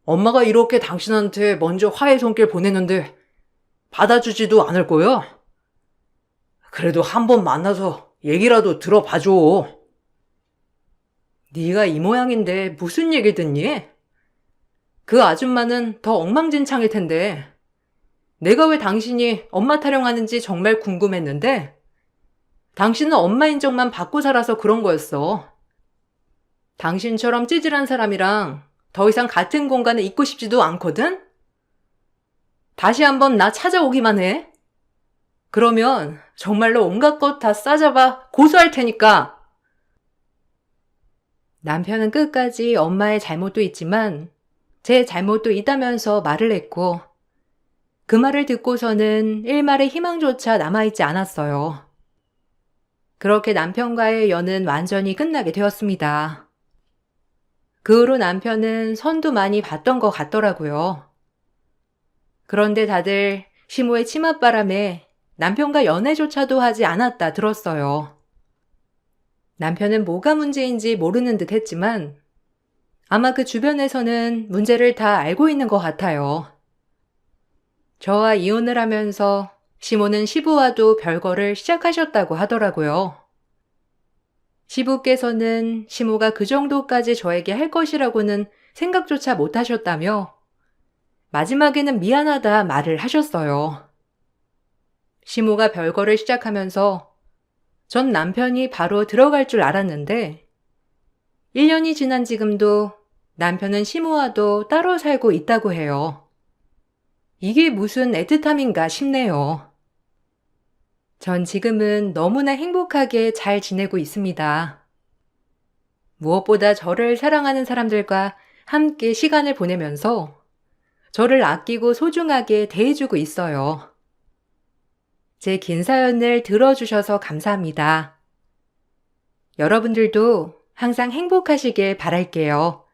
엄마가 이렇게 당신한테 먼저 화해 손길 보냈는데 받아주지도 않을 거야? 그래도 한 번 만나서 얘기라도 들어봐줘. 네가 이 모양인데 무슨 얘기 듣니? 그 아줌마는 더 엉망진창일 텐데. 내가 왜 당신이 엄마 타령하는지 정말 궁금했는데 당신은 엄마 인정만 받고 살아서 그런 거였어. 당신처럼 찌질한 사람이랑 더 이상 같은 공간에 있고 싶지도 않거든? 다시 한번 나 찾아오기만 해. 그러면 정말로 온갖 것 다 싸잡아 고소할 테니까. 남편은 끝까지 엄마의 잘못도 있지만 제 잘못도 있다면서 말을 했고, 그 말을 듣고서는 일말의 희망조차 남아있지 않았어요. 그렇게 남편과의 연은 완전히 끝나게 되었습니다. 그 후로 남편은 선도 많이 봤던 것 같더라고요. 그런데 다들 시모의 치맛바람에 남편과 연애조차도 하지 않았다 들었어요. 남편은 뭐가 문제인지 모르는 듯 했지만 아마 그 주변에서는 문제를 다 알고 있는 것 같아요. 저와 이혼을 하면서 시모는 시부와도 별거를 시작하셨다고 하더라고요. 시부께서는 시모가 그 정도까지 저에게 할 것이라고는 생각조차 못 하셨다며 마지막에는 미안하다 말을 하셨어요. 시모가 별거를 시작하면서 전 남편이 바로 들어갈 줄 알았는데 1년이 지난 지금도 남편은 시모와도 따로 살고 있다고 해요. 이게 무슨 애틋함인가 싶네요. 전 지금은 너무나 행복하게 잘 지내고 있습니다. 무엇보다 저를 사랑하는 사람들과 함께 시간을 보내면서 저를 아끼고 소중하게 대해주고 있어요. 제 긴 사연을 들어주셔서 감사합니다. 여러분들도 항상 행복하시길 바랄게요.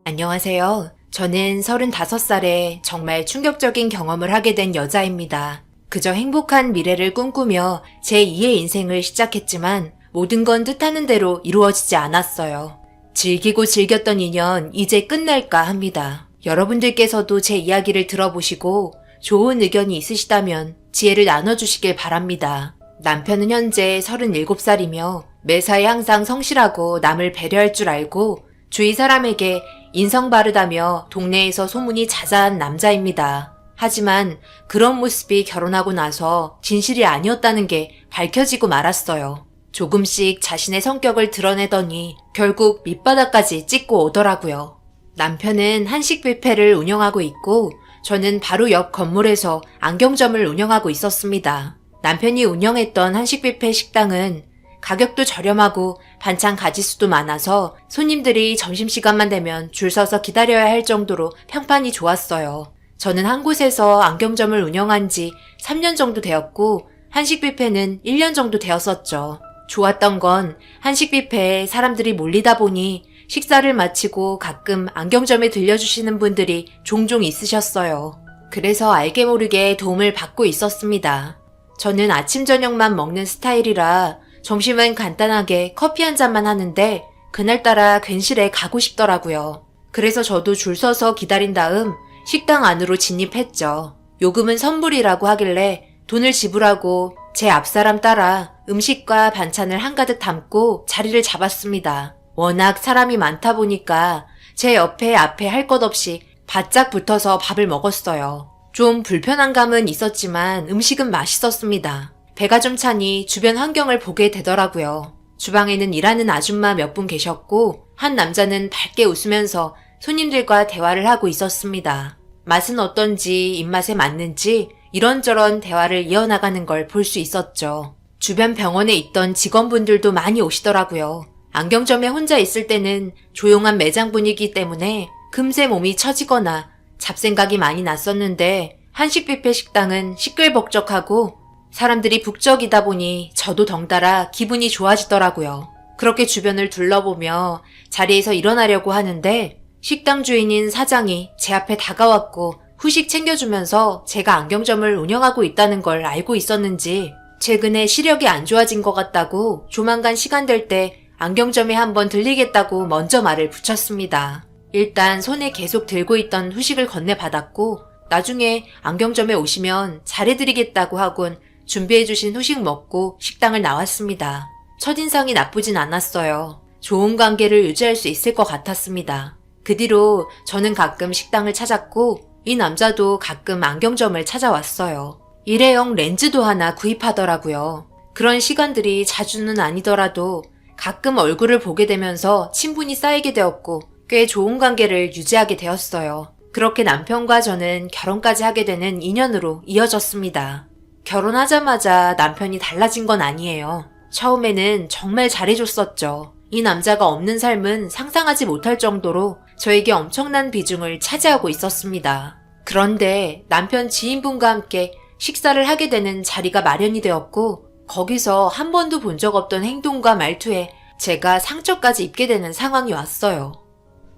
안녕하세요. 저는 35살에 정말 충격적인 경험을 하게 된 여자입니다. 그저 행복한 미래를 꿈꾸며 제2의 인생을 시작했지만 모든 건 뜻하는 대로 이루어지지 않았어요. 즐기고 즐겼던 인연 이제 끝날까 합니다. 여러분들께서도 제 이야기를 들어보시고 좋은 의견이 있으시다면 지혜를 나눠주시길 바랍니다. 남편은 현재 37살이며 매사에 항상 성실하고 남을 배려할 줄 알고 주위 사람에게 인성 바르다며 동네에서 소문이 자자한 남자입니다. 하지만 그런 모습이 결혼하고 나서 진실이 아니었다는 게 밝혀지고 말았어요. 조금씩 자신의 성격을 드러내더니 결국 밑바닥까지 찍고 오더라고요. 남편은 한식 뷔페를 운영하고 있고 저는 바로 옆 건물에서 안경점을 운영하고 있었습니다. 남편이 운영했던 한식 뷔페 식당은 가격도 저렴하고 반찬 가짓수도 많아서 손님들이 점심시간만 되면 줄 서서 기다려야 할 정도로 평판이 좋았어요. 저는 한 곳에서 안경점을 운영한 지 3년 정도 되었고 한식 뷔페는 1년 정도 되었었죠. 좋았던 건 한식 뷔페에 사람들이 몰리다 보니 식사를 마치고 가끔 안경점에 들려주시는 분들이 종종 있으셨어요. 그래서 알게 모르게 도움을 받고 있었습니다. 저는 아침 저녁만 먹는 스타일이라 점심은 간단하게 커피 한 잔만 하는데 그날따라 괜시레 가고 싶더라고요. 그래서 저도 줄 서서 기다린 다음 식당 안으로 진입했죠. 요금은 선불이라고 하길래 돈을 지불하고 제 앞사람 따라 음식과 반찬을 한가득 담고 자리를 잡았습니다. 워낙 사람이 많다 보니까 제 옆에 앞에 할 것 없이 바짝 붙어서 밥을 먹었어요. 좀 불편한 감은 있었지만 음식은 맛있었습니다. 배가 좀 차니 주변 환경을 보게 되더라고요. 주방에는 일하는 아줌마 몇 분 계셨고 한 남자는 밝게 웃으면서 손님들과 대화를 하고 있었습니다. 맛은 어떤지 입맛에 맞는지 이런저런 대화를 이어나가는 걸 볼 수 있었죠. 주변 병원에 있던 직원분들도 많이 오시더라고요. 안경점에 혼자 있을 때는 조용한 매장 분위기 때문에 금세 몸이 처지거나 잡생각이 많이 났었는데 한식 뷔페 식당은 시끌벅적하고 사람들이 북적이다 보니 저도 덩달아 기분이 좋아지더라고요. 그렇게 주변을 둘러보며 자리에서 일어나려고 하는데 식당 주인인 사장이 제 앞에 다가왔고 후식 챙겨주면서 제가 안경점을 운영하고 있다는 걸 알고 있었는지 최근에 시력이 안 좋아진 것 같다고 조만간 시간 될 때 안경점에 한번 들리겠다고 먼저 말을 붙였습니다. 일단 손에 계속 들고 있던 후식을 건네받았고 나중에 안경점에 오시면 잘해드리겠다고 하곤 준비해주신 후식 먹고 식당을 나왔습니다. 첫인상이 나쁘진 않았어요. 좋은 관계를 유지할 수 있을 것 같았습니다. 그 뒤로 저는 가끔 식당을 찾았고 이 남자도 가끔 안경점을 찾아왔어요. 일회용 렌즈도 하나 구입하더라고요. 그런 시간들이 자주는 아니더라도 가끔 얼굴을 보게 되면서 친분이 쌓이게 되었고 꽤 좋은 관계를 유지하게 되었어요. 그렇게 남편과 저는 결혼까지 하게 되는 인연으로 이어졌습니다. 결혼하자마자 남편이 달라진 건 아니에요. 처음에는 정말 잘해줬었죠. 이 남자가 없는 삶은 상상하지 못할 정도로 저에게 엄청난 비중을 차지하고 있었습니다. 그런데 남편 지인분과 함께 식사를 하게 되는 자리가 마련이 되었고 거기서 한 번도 본 적 없던 행동과 말투에 제가 상처까지 입게 되는 상황이 왔어요.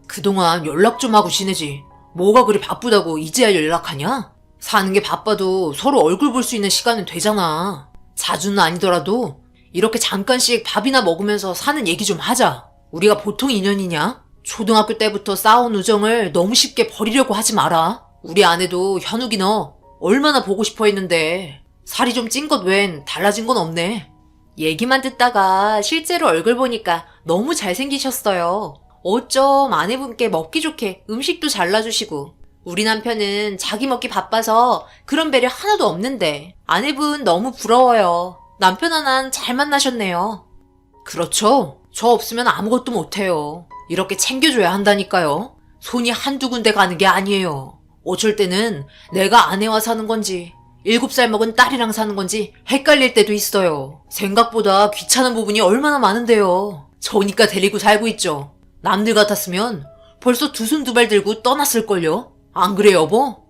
그동안 연락 좀 하고 지내지. 뭐가 그리 바쁘다고 이제야 연락하냐? 사는 게 바빠도 서로 얼굴 볼 수 있는 시간은 되잖아. 자주는 아니더라도 이렇게 잠깐씩 밥이나 먹으면서 사는 얘기 좀 하자. 우리가 보통 인연이냐? 초등학교 때부터 쌓아온 우정을 너무 쉽게 버리려고 하지 마라. 우리 아내도 현욱이 너 얼마나 보고 싶어 했는데 살이 좀 찐 것 웬 달라진 건 없네. 얘기만 듣다가 실제로 얼굴 보니까 너무 잘생기셨어요. 어쩜 아내분께 먹기 좋게 음식도 잘라주시고 우리 남편은 자기 먹기 바빠서 그런 배려 하나도 없는데 아내분 너무 부러워요. 남편 하나는 잘 만나셨네요. 그렇죠. 저 없으면 아무것도 못해요. 이렇게 챙겨줘야 한다니까요. 손이 한두 군데 가는 게 아니에요. 어쩔 때는 내가 아내와 사는 건지 7살 먹은 딸이랑 사는 건지 헷갈릴 때도 있어요. 생각보다 귀찮은 부분이 얼마나 많은데요. 저니까 데리고 살고 있죠. 남들 같았으면 벌써 두 손 두 발 들고 떠났을걸요? 안 그래 여보?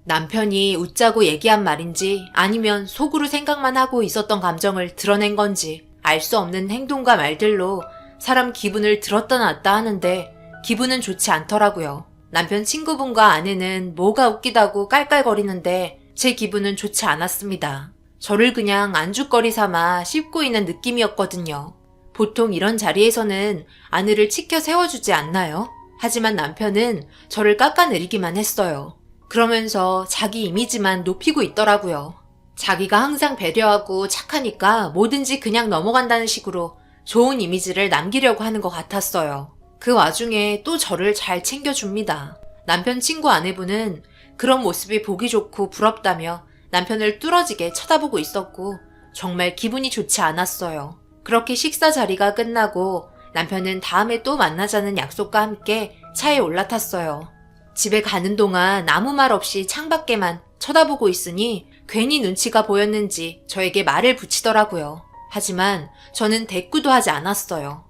남편이 웃자고 얘기한 말인지 아니면 속으로 생각만 하고 있었던 감정을 드러낸 건지 알 수 없는 행동과 말들로 사람 기분을 들었다 놨다 하는데 기분은 좋지 않더라고요. 남편 친구분과 아내는 뭐가 웃기다고 깔깔거리는데 제 기분은 좋지 않았습니다. 저를 그냥 안주거리 삼아 씹고 있는 느낌이었거든요. 보통 이런 자리에서는 아내를 치켜 세워주지 않나요? 하지만 남편은 저를 깎아내리기만 했어요. 그러면서 자기 이미지만 높이고 있더라고요. 자기가 항상 배려하고 착하니까 뭐든지 그냥 넘어간다는 식으로 좋은 이미지를 남기려고 하는 것 같았어요. 그 와중에 또 저를 잘 챙겨줍니다. 남편 친구 아내분은 그런 모습이 보기 좋고 부럽다며 남편을 뚫어지게 쳐다보고 있었고 정말 기분이 좋지 않았어요. 그렇게 식사 자리가 끝나고 남편은 다음에 또 만나자는 약속과 함께 차에 올라탔어요. 집에 가는 동안 아무 말 없이 창밖에만 쳐다보고 있으니 괜히 눈치가 보였는지 저에게 말을 붙이더라고요. 하지만 저는 대꾸도 하지 않았어요.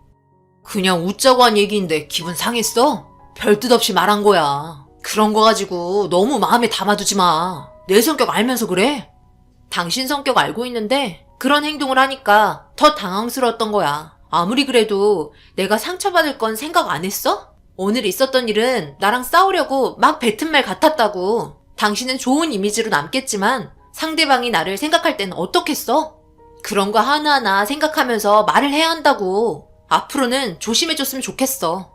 그냥 웃자고 한 얘기인데 기분 상했어? 별 뜻 없이 말한 거야. 그런 거 가지고 너무 마음에 담아두지 마. 내 성격 알면서 그래? 당신 성격 알고 있는데 그런 행동을 하니까 더 당황스러웠던 거야. 아무리 그래도 내가 상처받을 건 생각 안 했어? 오늘 있었던 일은 나랑 싸우려고 막 뱉은 말 같았다고. 당신은 좋은 이미지로 남겠지만 상대방이 나를 생각할 땐 어떻겠어? 그런 거 하나하나 생각하면서 말을 해야 한다고. 앞으로는 조심해줬으면 좋겠어.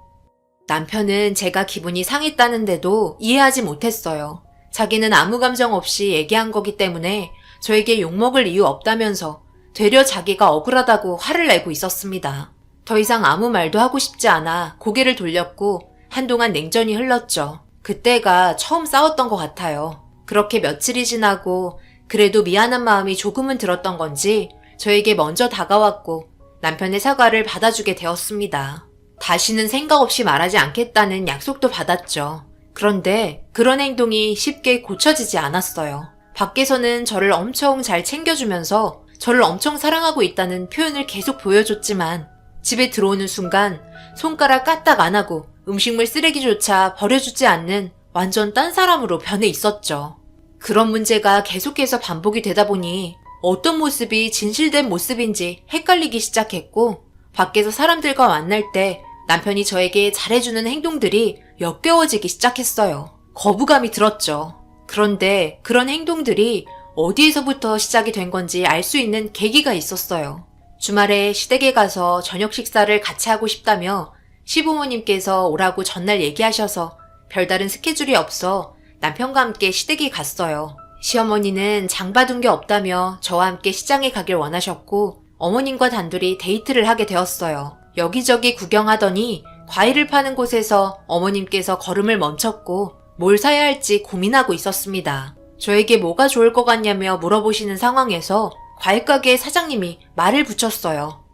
남편은 제가 기분이 상했다는데도 이해하지 못했어요. 자기는 아무 감정 없이 얘기한 거기 때문에 저에게 욕먹을 이유 없다면서 되려 자기가 억울하다고 화를 내고 있었습니다. 더 이상 아무 말도 하고 싶지 않아 고개를 돌렸고 한동안 냉전이 흘렀죠. 그때가 처음 싸웠던 것 같아요. 그렇게 며칠이 지나고 그래도 미안한 마음이 조금은 들었던 건지 저에게 먼저 다가왔고 남편의 사과를 받아주게 되었습니다. 다시는 생각 없이 말하지 않겠다는 약속도 받았죠. 그런데 그런 행동이 쉽게 고쳐지지 않았어요. 밖에서는 저를 엄청 잘 챙겨주면서 저를 엄청 사랑하고 있다는 표현을 계속 보여줬지만 집에 들어오는 순간 손가락 까딱 안 하고 음식물 쓰레기조차 버려주지 않는 완전 딴 사람으로 변해 있었죠. 그런 문제가 계속해서 반복이 되다 보니 어떤 모습이 진실된 모습인지 헷갈리기 시작했고 밖에서 사람들과 만날 때 남편이 저에게 잘해주는 행동들이 역겨워지기 시작했어요. 거부감이 들었죠. 그런데 그런 행동들이 어디에서부터 시작이 된 건지 알 수 있는 계기가 있었어요. 주말에 시댁에 가서 저녁 식사를 같이 하고 싶다며 시부모님께서 오라고 전날 얘기하셔서 별다른 스케줄이 없어 남편과 함께 시댁에 갔어요. 시어머니는 장 봐둔 게 없다며 저와 함께 시장에 가길 원하셨고 어머님과 단둘이 데이트를 하게 되었어요. 여기저기 구경하더니 과일을 파는 곳에서 어머님께서 걸음을 멈췄고 뭘 사야 할지 고민하고 있었습니다. 저에게 뭐가 좋을 것 같냐며 물어보시는 상황에서 과일가게 사장님이 말을 붙였어요.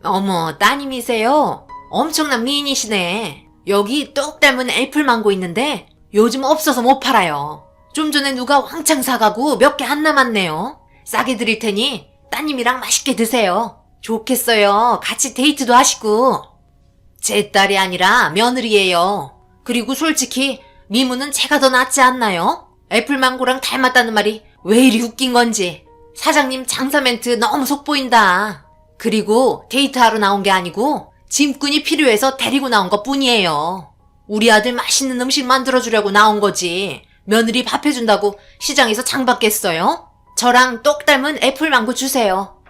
어머, 따님이세요? 엄청난 미인이시네. 여기 똑 닮은 애플망고 있는데 요즘 없어서 못 팔아요. 좀 전에 누가 왕창 사가고 몇 개 안 남았네요. 싸게 드릴 테니 따님이랑 맛있게 드세요. 좋겠어요. 같이 데이트도 하시고. 제 딸이 아니라 며느리예요. 그리고 솔직히 미무는 제가 더 낫지 않나요? 애플망고랑 닮았다는 말이 왜 이리 웃긴 건지. 사장님 장사 멘트 너무 속보인다. 그리고 데이트하러 나온 게 아니고 짐꾼이 필요해서 데리고 나온 것 뿐이에요. 우리 아들 맛있는 음식 만들어주려고 나온 거지. 며느리 밥 해준다고 시장에서 장 받겠어요? 저랑 똑 닮은 애플망고 주세요.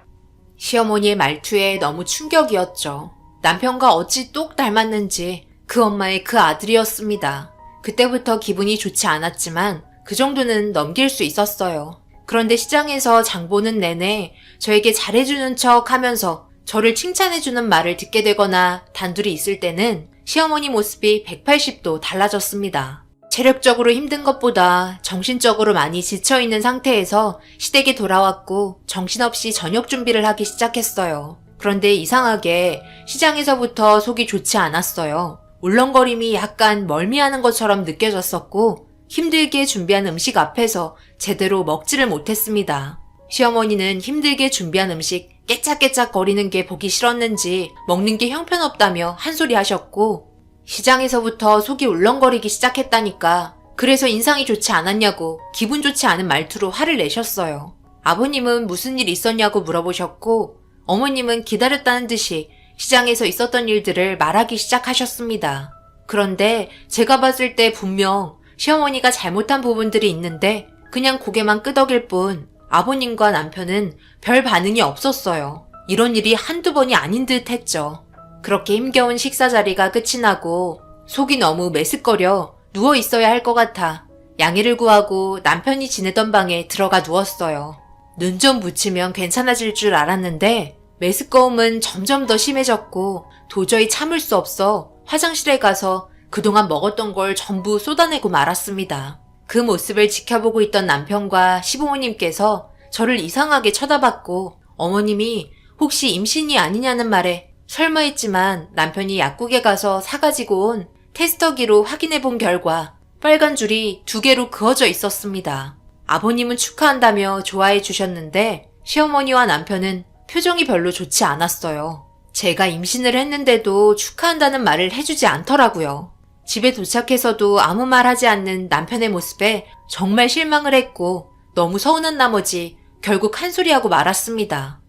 시어머니의 말투에 너무 충격이었죠. 남편과 어찌 똑 닮았는지 그 엄마의 그 아들이었습니다. 그때부터 기분이 좋지 않았지만 그 정도는 넘길 수 있었어요. 그런데 시장에서 장 보는 내내 저에게 잘해주는 척 하면서 저를 칭찬해주는 말을 듣게 되거나 단둘이 있을 때는 시어머니 모습이 180도 달라졌습니다. 체력적으로 힘든 것보다 정신적으로 많이 지쳐있는 상태에서 시댁에 돌아왔고 정신없이 저녁 준비를 하기 시작했어요. 그런데 이상하게 시장에서부터 속이 좋지 않았어요. 울렁거림이 약간 멀미하는 것처럼 느껴졌었고 힘들게 준비한 음식 앞에서 제대로 먹지를 못했습니다. 시어머니는 힘들게 준비한 음식 깨짝깨짝 거리는 게 보기 싫었는지 먹는 게 형편없다며 한 소리 하셨고 시장에서부터 속이 울렁거리기 시작했다니까 그래서 인상이 좋지 않았냐고 기분 좋지 않은 말투로 화를 내셨어요. 아버님은 무슨 일 있었냐고 물어보셨고 어머님은 기다렸다는 듯이 시장에서 있었던 일들을 말하기 시작하셨습니다. 그런데 제가 봤을 때 분명 시어머니가 잘못한 부분들이 있는데 그냥 고개만 끄덕일 뿐 아버님과 남편은 별 반응이 없었어요. 이런 일이 한두 번이 아닌 듯 했죠. 그렇게 힘겨운 식사 자리가 끝이 나고 속이 너무 메스꺼려 누워 있어야 할 것 같아 양해를 구하고 남편이 지내던 방에 들어가 누웠어요. 눈 좀 붙이면 괜찮아질 줄 알았는데 메스꺼움은 점점 더 심해졌고 도저히 참을 수 없어 화장실에 가서 그동안 먹었던 걸 전부 쏟아내고 말았습니다. 그 모습을 지켜보고 있던 남편과 시부모님께서 저를 이상하게 쳐다봤고 어머님이 혹시 임신이 아니냐는 말에 설마 했지만 남편이 약국에 가서 사가지고 온 테스터기로 확인해 본 결과 빨간 줄이 2개로 그어져 있었습니다. 아버님은 축하한다며 좋아해 주셨는데 시어머니와 남편은 표정이 별로 좋지 않았어요. 제가 임신을 했는데도 축하한다는 말을 해주지 않더라고요. 집에 도착해서도 아무 말 하지 않는 남편의 모습에 정말 실망을 했고 너무 서운한 나머지 결국 한 소리하고 말았습니다.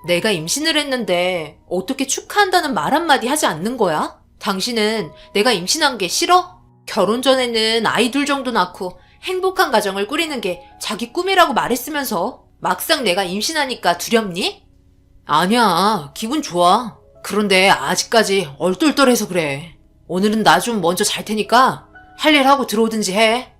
내가 임신을 했는데 어떻게 축하한다는 말 한마디 하지 않는 거야? 당신은 내가 임신한 게 싫어? 결혼 전에는 아이 둘 정도 낳고 행복한 가정을 꾸리는 게 자기 꿈이라고 말했으면서 막상 내가 임신하니까 두렵니? 아니야, 기분 좋아. 그런데 아직까지 얼떨떨해서 그래. 오늘은 나 좀 먼저 잘 테니까 할 일 하고 들어오든지 해.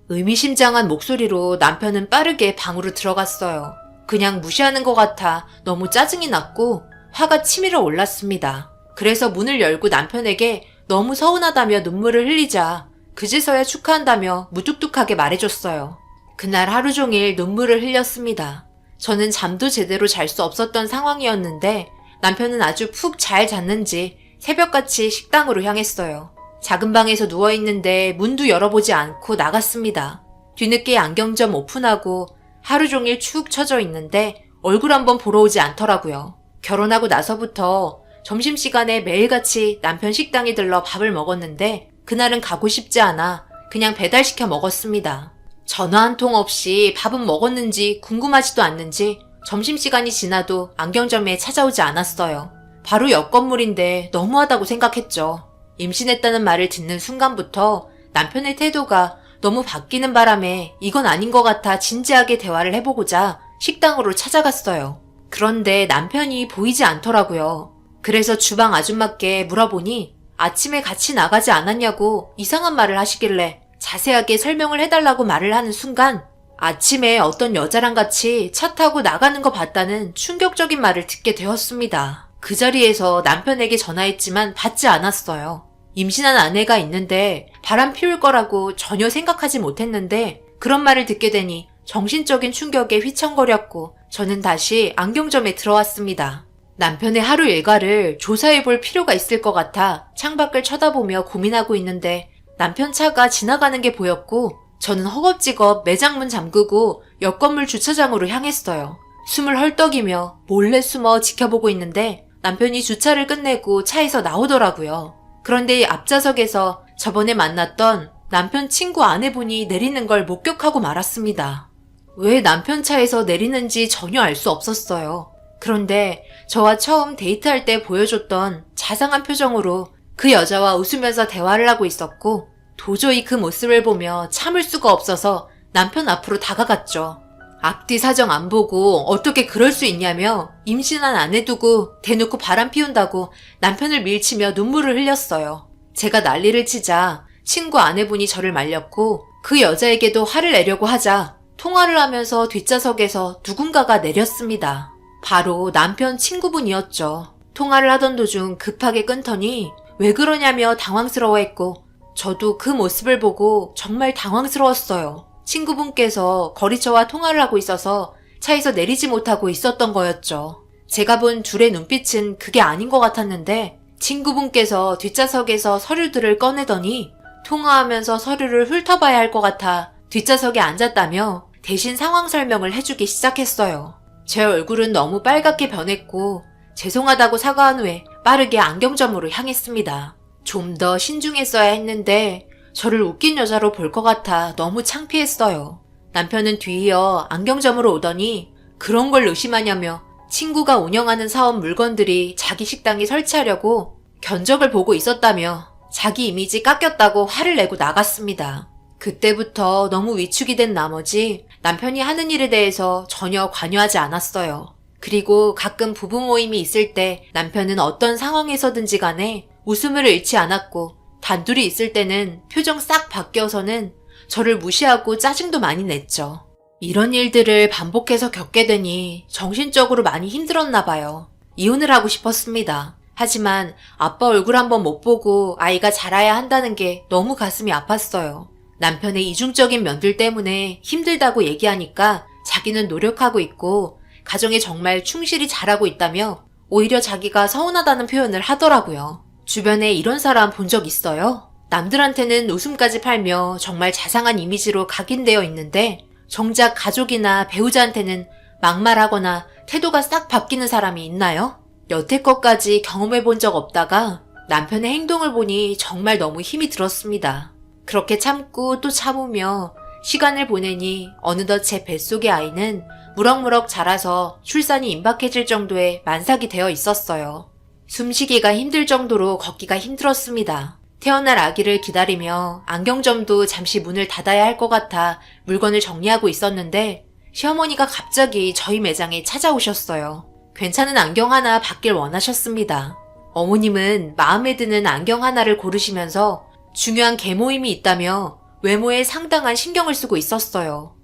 의미심장한 목소리로 남편은 빠르게 방으로 들어갔어요. 그냥 무시하는 것 같아 너무 짜증이 났고 화가 치밀어 올랐습니다. 그래서 문을 열고 남편에게 너무 서운하다며 눈물을 흘리자 그제서야 축하한다며 무뚝뚝하게 말해줬어요. 그날 하루 종일 눈물을 흘렸습니다. 저는 잠도 제대로 잘 수 없었던 상황이었는데 남편은 아주 푹 잘 잤는지 새벽같이 식당으로 향했어요. 작은 방에서 누워있는데 문도 열어보지 않고 나갔습니다. 뒤늦게 안경점 오픈하고 하루 종일 축 처져 있는데 얼굴 한번 보러 오지 않더라고요. 결혼하고 나서부터 점심시간에 매일같이 남편 식당에 들러 밥을 먹었는데 그날은 가고 싶지 않아 그냥 배달시켜 먹었습니다. 전화 한 통 없이 밥은 먹었는지 궁금하지도 않는지 점심시간이 지나도 안경점에 찾아오지 않았어요. 바로 옆 건물인데 너무하다고 생각했죠. 임신했다는 말을 듣는 순간부터 남편의 태도가 너무 바뀌는 바람에 이건 아닌 것 같아 진지하게 대화를 해보고자 식당으로 찾아갔어요. 그런데 남편이 보이지 않더라고요. 그래서 주방 아줌마께 물어보니 아침에 같이 나가지 않았냐고 이상한 말을 하시길래 자세하게 설명을 해달라고 말을 하는 순간 아침에 어떤 여자랑 같이 차 타고 나가는 거 봤다는 충격적인 말을 듣게 되었습니다. 그 자리에서 남편에게 전화했지만 받지 않았어요. 임신한 아내가 있는데 바람 피울 거라고 전혀 생각하지 못했는데 그런 말을 듣게 되니 정신적인 충격에 휘청거렸고 저는 다시 안경점에 들어왔습니다. 남편의 하루 일과를 조사해 볼 필요가 있을 것 같아 창밖을 쳐다보며 고민하고 있는데 남편 차가 지나가는 게 보였고 저는 허겁지겁 매장문 잠그고 옆 건물 주차장으로 향했어요. 숨을 헐떡이며 몰래 숨어 지켜보고 있는데 남편이 주차를 끝내고 차에서 나오더라고요. 그런데 앞좌석에서 저번에 만났던 남편 친구 아내분이 내리는 걸 목격하고 말았습니다. 왜 남편 차에서 내리는지 전혀 알 수 없었어요. 그런데 저와 처음 데이트할 때 보여줬던 자상한 표정으로 그 여자와 웃으면서 대화를 하고 있었고 도저히 그 모습을 보며 참을 수가 없어서 남편 앞으로 다가갔죠. 앞뒤 사정 안 보고 어떻게 그럴 수 있냐며 임신한 아내 두고 대놓고 바람 피운다고 남편을 밀치며 눈물을 흘렸어요. 제가 난리를 치자 친구 아내분이 저를 말렸고 그 여자에게도 화를 내려고 하자 통화를 하면서 뒷좌석에서 누군가가 내렸습니다. 바로 남편 친구분이었죠. 통화를 하던 도중 급하게 끊더니 왜 그러냐며 당황스러워했고 저도 그 모습을 보고 정말 당황스러웠어요. 친구분께서 거리처와 통화를 하고 있어서 차에서 내리지 못하고 있었던 거였죠. 제가 본 둘의 눈빛은 그게 아닌 것 같았는데 친구분께서 뒷좌석에서 서류들을 꺼내더니 통화하면서 서류를 훑어봐야 할 것 같아 뒷좌석에 앉았다며 대신 상황 설명을 해주기 시작했어요. 제 얼굴은 너무 빨갛게 변했고 죄송하다고 사과한 후에 빠르게 안경점으로 향했습니다. 좀 더 신중했어야 했는데 저를 웃긴 여자로 볼 것 같아 너무 창피했어요. 남편은 뒤이어 안경점으로 오더니 그런 걸 의심하냐며 친구가 운영하는 사업 물건들이 자기 식당에 설치하려고 견적을 보고 있었다며 자기 이미지 깎였다고 화를 내고 나갔습니다. 그때부터 너무 위축이 된 나머지 남편이 하는 일에 대해서 전혀 관여하지 않았어요. 그리고 가끔 부부 모임이 있을 때 남편은 어떤 상황에서든지 간에 웃음을 잃지 않았고 단둘이 있을 때는 표정 싹 바뀌어서는 저를 무시하고 짜증도 많이 냈죠. 이런 일들을 반복해서 겪게 되니 정신적으로 많이 힘들었나 봐요. 이혼을 하고 싶었습니다. 하지만 아빠 얼굴 한번 못 보고 아이가 자라야 한다는 게 너무 가슴이 아팠어요. 남편의 이중적인 면들 때문에 힘들다고 얘기하니까 자기는 노력하고 있고 가정에 정말 충실히 잘하고 있다며 오히려 자기가 서운하다는 표현을 하더라고요. 주변에 이런 사람 본 적 있어요? 남들한테는 웃음까지 팔며 정말 자상한 이미지로 각인되어 있는데 정작 가족이나 배우자한테는 막말하거나 태도가 싹 바뀌는 사람이 있나요? 여태껏까지 경험해 본 적 없다가 남편의 행동을 보니 정말 너무 힘이 들었습니다. 그렇게 참고 또 참으며 시간을 보내니 어느덧 제 뱃속의 아이는 무럭무럭 자라서 출산이 임박해질 정도의 만삭이 되어 있었어요. 숨쉬기가 힘들 정도로 걷기가 힘들었습니다. 태어날 아기를 기다리며 안경점도 잠시 문을 닫아야 할 것 같아 물건을 정리하고 있었는데 시어머니가 갑자기 저희 매장에 찾아오셨어요. 괜찮은 안경 하나 받길 원하셨습니다. 어머님은 마음에 드는 안경 하나를 고르시면서 중요한 개모임이 있다며 외모에 상당한 신경을 쓰고 있었어요.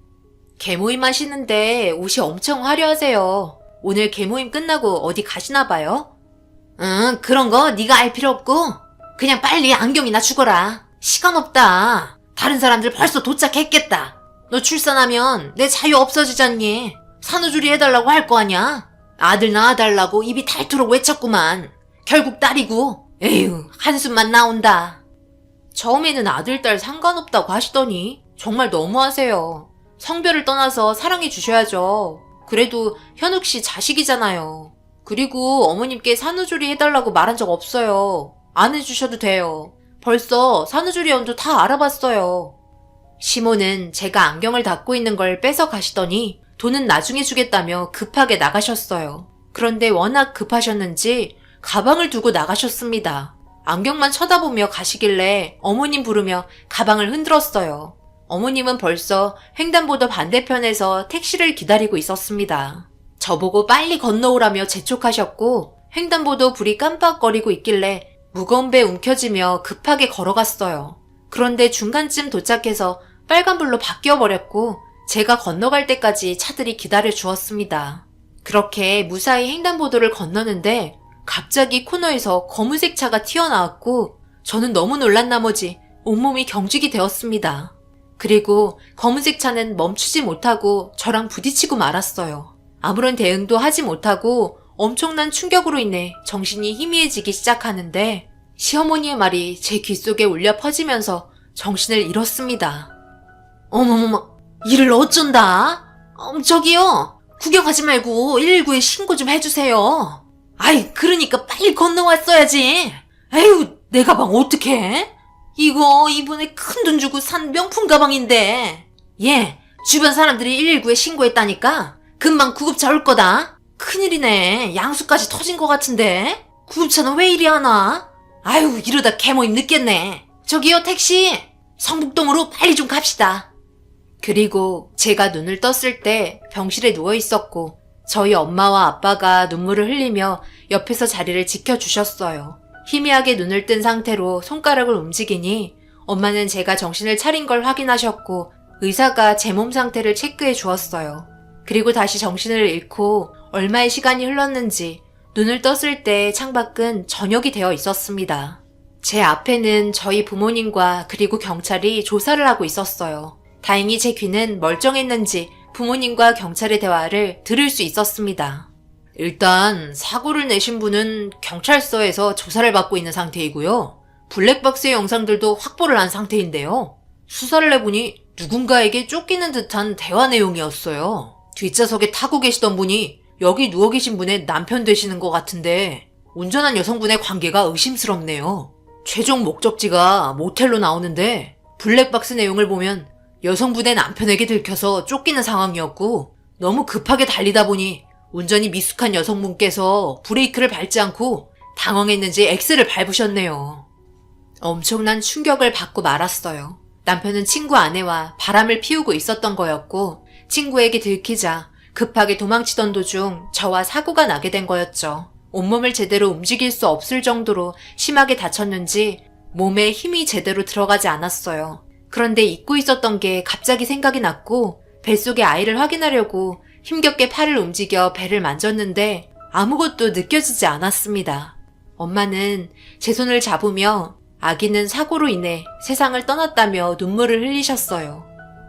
개모임 하시는데 옷이 엄청 화려하세요. 오늘 개모임 끝나고 어디 가시나 봐요? 응, 그런 거 네가 알 필요 없고 그냥 빨리 안경이나 주거라. 시간 없다. 다른 사람들 벌써 도착했겠다. 너 출산하면 내 자유 없어지잖니. 산후조리 해달라고 할 거 아냐? 아들 낳아달라고 입이 닳도록 외쳤구만. 결국 딸이고. 에휴, 한숨만 나온다. 처음에는 아들, 딸 상관없다고 하시더니 정말 너무하세요. 성별을 떠나서 사랑해 주셔야죠. 그래도 현욱 씨 자식이잖아요. 그리고 어머님께 산후조리 해달라고 말한 적 없어요. 안 해주셔도 돼요. 벌써 산후조리 연도 다 알아봤어요. 시모는 제가 안경을 닫고 있는 걸 뺏어 가시더니 돈은 나중에 주겠다며 급하게 나가셨어요. 그런데 워낙 급하셨는지 가방을 두고 나가셨습니다. 안경만 쳐다보며 가시길래 어머님 부르며 가방을 흔들었어요. 어머님은 벌써 횡단보도 반대편에서 택시를 기다리고 있었습니다. 저보고 빨리 건너오라며 재촉하셨고 횡단보도 불이 깜빡거리고 있길래 무거운 배 움켜쥐며 급하게 걸어갔어요. 그런데 중간쯤 도착해서 빨간불로 바뀌어버렸고 제가 건너갈 때까지 차들이 기다려 주었습니다. 그렇게 무사히 횡단보도를 건너는데 갑자기 코너에서 검은색 차가 튀어나왔고 저는 너무 놀란 나머지 온몸이 경직이 되었습니다. 그리고 검은색 차는 멈추지 못하고 저랑 부딪히고 말았어요. 아무런 대응도 하지 못하고 엄청난 충격으로 인해 정신이 희미해지기 시작하는데 시어머니의 말이 제 귓속에 울려 퍼지면서 정신을 잃었습니다. 어머머머, 이를 어쩐다? 저기요, 구경하지 말고 119에 신고 좀 해주세요. 아이, 그러니까 빨리 건너왔어야지. 에휴, 내 가방 어떡해? 이거 이번에 큰 돈 주고 산 명품 가방인데. 예, 주변 사람들이 119에 신고했다니까 금방 구급차 올 거다. 큰일이네. 양수까지 터진 것 같은데. 구급차는 왜 이리 안 와? 아유, 이러다 개모임 늦겠네. 저기요, 택시. 성북동으로 빨리 좀 갑시다. 그리고 제가 눈을 떴을 때 병실에 누워 있었고 저희 엄마와 아빠가 눈물을 흘리며 옆에서 자리를 지켜주셨어요. 희미하게 눈을 뜬 상태로 손가락을 움직이니 엄마는 제가 정신을 차린 걸 확인하셨고 의사가 제 몸 상태를 체크해 주었어요. 그리고 다시 정신을 잃고 얼마의 시간이 흘렀는지 눈을 떴을 때 창밖은 저녁이 되어 있었습니다. 제 앞에는 저희 부모님과 그리고 경찰이 조사를 하고 있었어요. 다행히 제 귀는 멀쩡했는지 부모님과 경찰의 대화를 들을 수 있었습니다. 일단 사고를 내신 분은 경찰서에서 조사를 받고 있는 상태이고요. 블랙박스의 영상들도 확보를 한 상태인데요. 수사를 해보니 누군가에게 쫓기는 듯한 대화 내용이었어요. 뒷좌석에 타고 계시던 분이 여기 누워 계신 분의 남편 되시는 것 같은데 운전한 여성분의 관계가 의심스럽네요. 최종 목적지가 모텔로 나오는데 블랙박스 내용을 보면 여성분의 남편에게 들켜서 쫓기는 상황이었고 너무 급하게 달리다 보니 운전이 미숙한 여성분께서 브레이크를 밟지 않고 당황했는지 엑셀을 밟으셨네요. 엄청난 충격을 받고 말았어요. 남편은 친구 아내와 바람을 피우고 있었던 거였고 친구에게 들키자 급하게 도망치던 도중 저와 사고가 나게 된 거였죠. 온몸을 제대로 움직일 수 없을 정도로 심하게 다쳤는지 몸에 힘이 제대로 들어가지 않았어요. 그런데 잊고 있었던 게 갑자기 생각이 났고 뱃속의 아이를 확인하려고 힘겹게 팔을 움직여 배를 만졌는데 아무것도 느껴지지 않았습니다. 엄마는 제 손을 잡으며 아기는 사고로 인해 세상을 떠났다며 눈물을 흘리셨어요.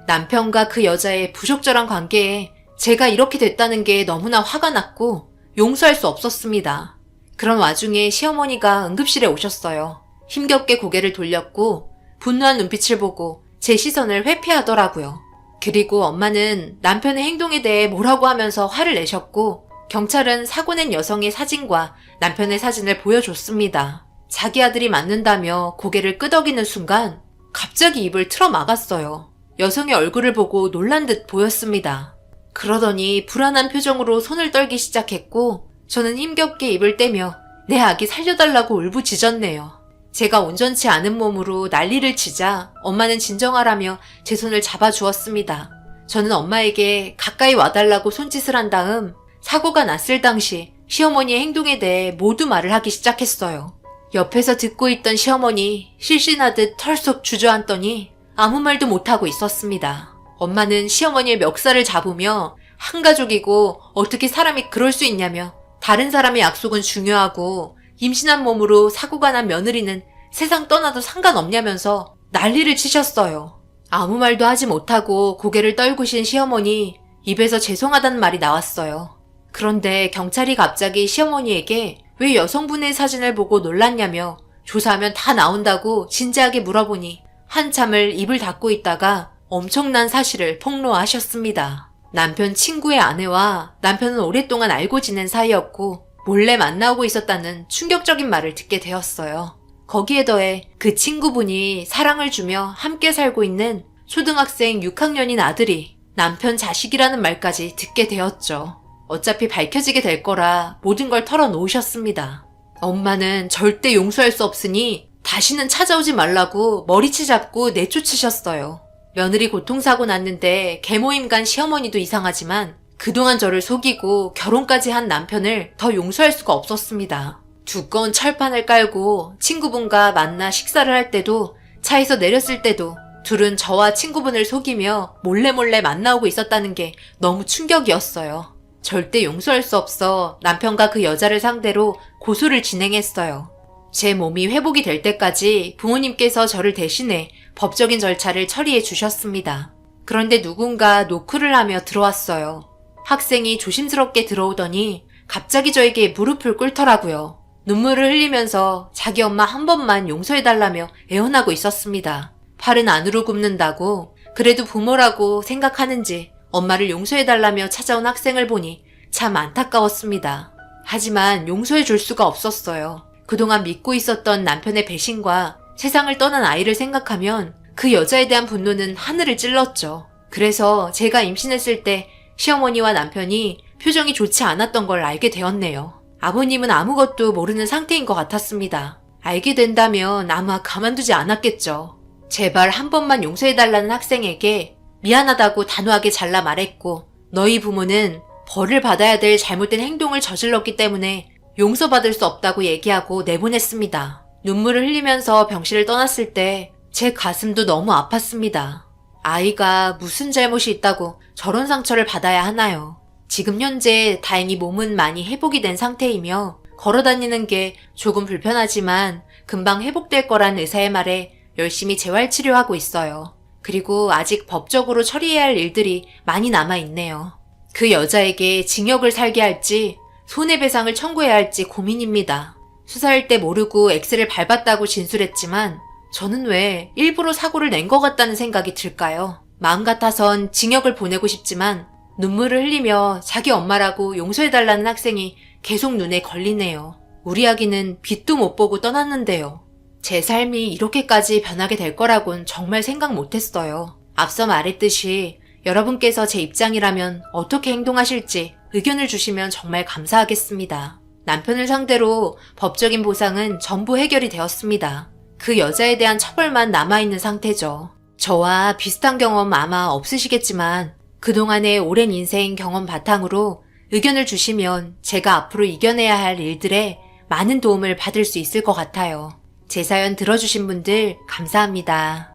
남편과 그 여자의 부적절한 관계에 제가 이렇게 됐다는 게 너무나 화가 났고 용서할 수 없었습니다. 그런 와중에 시어머니가 응급실에 오셨어요. 힘겹게 고개를 돌렸고 분노한 눈빛을 보고 제 시선을 회피하더라고요. 그리고 엄마는 남편의 행동에 대해 뭐라고 하면서 화를 내셨고 경찰은 사고 낸 여성의 사진과 남편의 사진을 보여줬습니다. 자기 아들이 맞는다며 고개를 끄덕이는 순간 갑자기 입을 틀어 막았어요. 여성의 얼굴을 보고 놀란 듯 보였습니다. 그러더니 불안한 표정으로 손을 떨기 시작했고 저는 힘겹게 입을 떼며 내 아기 살려달라고 울부짖었네요. 제가 온전치 않은 몸으로 난리를 치자 엄마는 진정하라며 제 손을 잡아주었습니다. 저는 엄마에게 가까이 와달라고 손짓을 한 다음 사고가 났을 당시 시어머니의 행동에 대해 모두 말을 하기 시작했어요. 옆에서 듣고 있던 시어머니 실신하듯 털썩 주저앉더니 아무 말도 못하고 있었습니다. 엄마는 시어머니의 멱살을 잡으며 한 가족이고 어떻게 사람이 그럴 수 있냐며 다른 사람의 약속은 중요하고 임신한 몸으로 사고가 난 며느리는 세상 떠나도 상관없냐면서 난리를 치셨어요. 아무 말도 하지 못하고 고개를 떨구신 시어머니 입에서 죄송하다는 말이 나왔어요. 그런데 경찰이 갑자기 시어머니에게 왜 여성분의 사진을 보고 놀랐냐며 조사하면 다 나온다고 진지하게 물어보니 한참을 입을 닫고 있다가 엄청난 사실을 폭로하셨습니다. 남편 친구의 아내와 남편은 오랫동안 알고 지낸 사이였고 몰래 만나고 있었다는 충격적인 말을 듣게 되었어요. 거기에 더해 그 친구분이 사랑을 주며 함께 살고 있는 초등학생 6학년인 아들이 남편 자식이라는 말까지 듣게 되었죠. 어차피 밝혀지게 될 거라 모든 걸 털어놓으셨습니다. 엄마는 절대 용서할 수 없으니 다시는 찾아오지 말라고 머리채 잡고 내쫓으셨어요. 며느리 고통사고 났는데 계모임 간 시어머니도 이상하지만 그동안 저를 속이고 결혼까지 한 남편을 더 용서할 수가 없었습니다. 두꺼운 철판을 깔고 친구분과 만나 식사를 할 때도 차에서 내렸을 때도 둘은 저와 친구분을 속이며 몰래 만나오고 있었다는 게 너무 충격이었어요. 절대 용서할 수 없어 남편과 그 여자를 상대로 고소를 진행했어요. 제 몸이 회복이 될 때까지 부모님께서 저를 대신해 법적인 절차를 처리해 주셨습니다. 그런데 누군가 노크를 하며 들어왔어요. 학생이 조심스럽게 들어오더니 갑자기 저에게 무릎을 꿇더라고요. 눈물을 흘리면서 자기 엄마 한 번만 용서해달라며 애원하고 있었습니다. 팔은 안으로 굽는다고 그래도 부모라고 생각하는지 엄마를 용서해달라며 찾아온 학생을 보니 참 안타까웠습니다. 하지만 용서해줄 수가 없었어요. 그동안 믿고 있었던 남편의 배신과 세상을 떠난 아이를 생각하면 그 여자에 대한 분노는 하늘을 찔렀죠. 그래서 제가 임신했을 때 시어머니와 남편이 표정이 좋지 않았던 걸 알게 되었네요. 아버님은 아무것도 모르는 상태인 것 같았습니다. 알게 된다면 아마 가만두지 않았겠죠. 제발 한 번만 용서해달라는 학생에게 미안하다고 단호하게 잘라 말했고 너희 부모는 벌을 받아야 될 잘못된 행동을 저질렀기 때문에 용서받을 수 없다고 얘기하고 내보냈습니다. 눈물을 흘리면서 병실을 떠났을 때 제 가슴도 너무 아팠습니다. 아이가 무슨 잘못이 있다고 저런 상처를 받아야 하나요? 지금 현재 다행히 몸은 많이 회복이 된 상태이며 걸어다니는 게 조금 불편하지만 금방 회복될 거란 의사의 말에 열심히 재활치료하고 있어요. 그리고 아직 법적으로 처리해야 할 일들이 많이 남아있네요. 그 여자에게 징역을 살게 할지 손해배상을 청구해야 할지 고민입니다. 수사할 때 모르고 엑셀을 밟았다고 진술했지만 저는 왜 일부러 사고를 낸 것 같다는 생각이 들까요? 마음 같아선 징역을 보내고 싶지만 눈물을 흘리며 자기 엄마라고 용서해달라는 학생이 계속 눈에 걸리네요. 우리 아기는 빛도 못 보고 떠났는데요. 제 삶이 이렇게까지 변하게 될 거라곤 정말 생각 못했어요. 앞서 말했듯이 여러분께서 제 입장이라면 어떻게 행동하실지 의견을 주시면 정말 감사하겠습니다. 남편을 상대로 법적인 보상은 전부 해결이 되었습니다. 그 여자에 대한 처벌만 남아있는 상태죠. 저와 비슷한 경험 아마 없으시겠지만 그동안의 오랜 인생 경험 바탕으로 의견을 주시면 제가 앞으로 이겨내야 할 일들에 많은 도움을 받을 수 있을 것 같아요. 제 사연 들어주신 분들 감사합니다.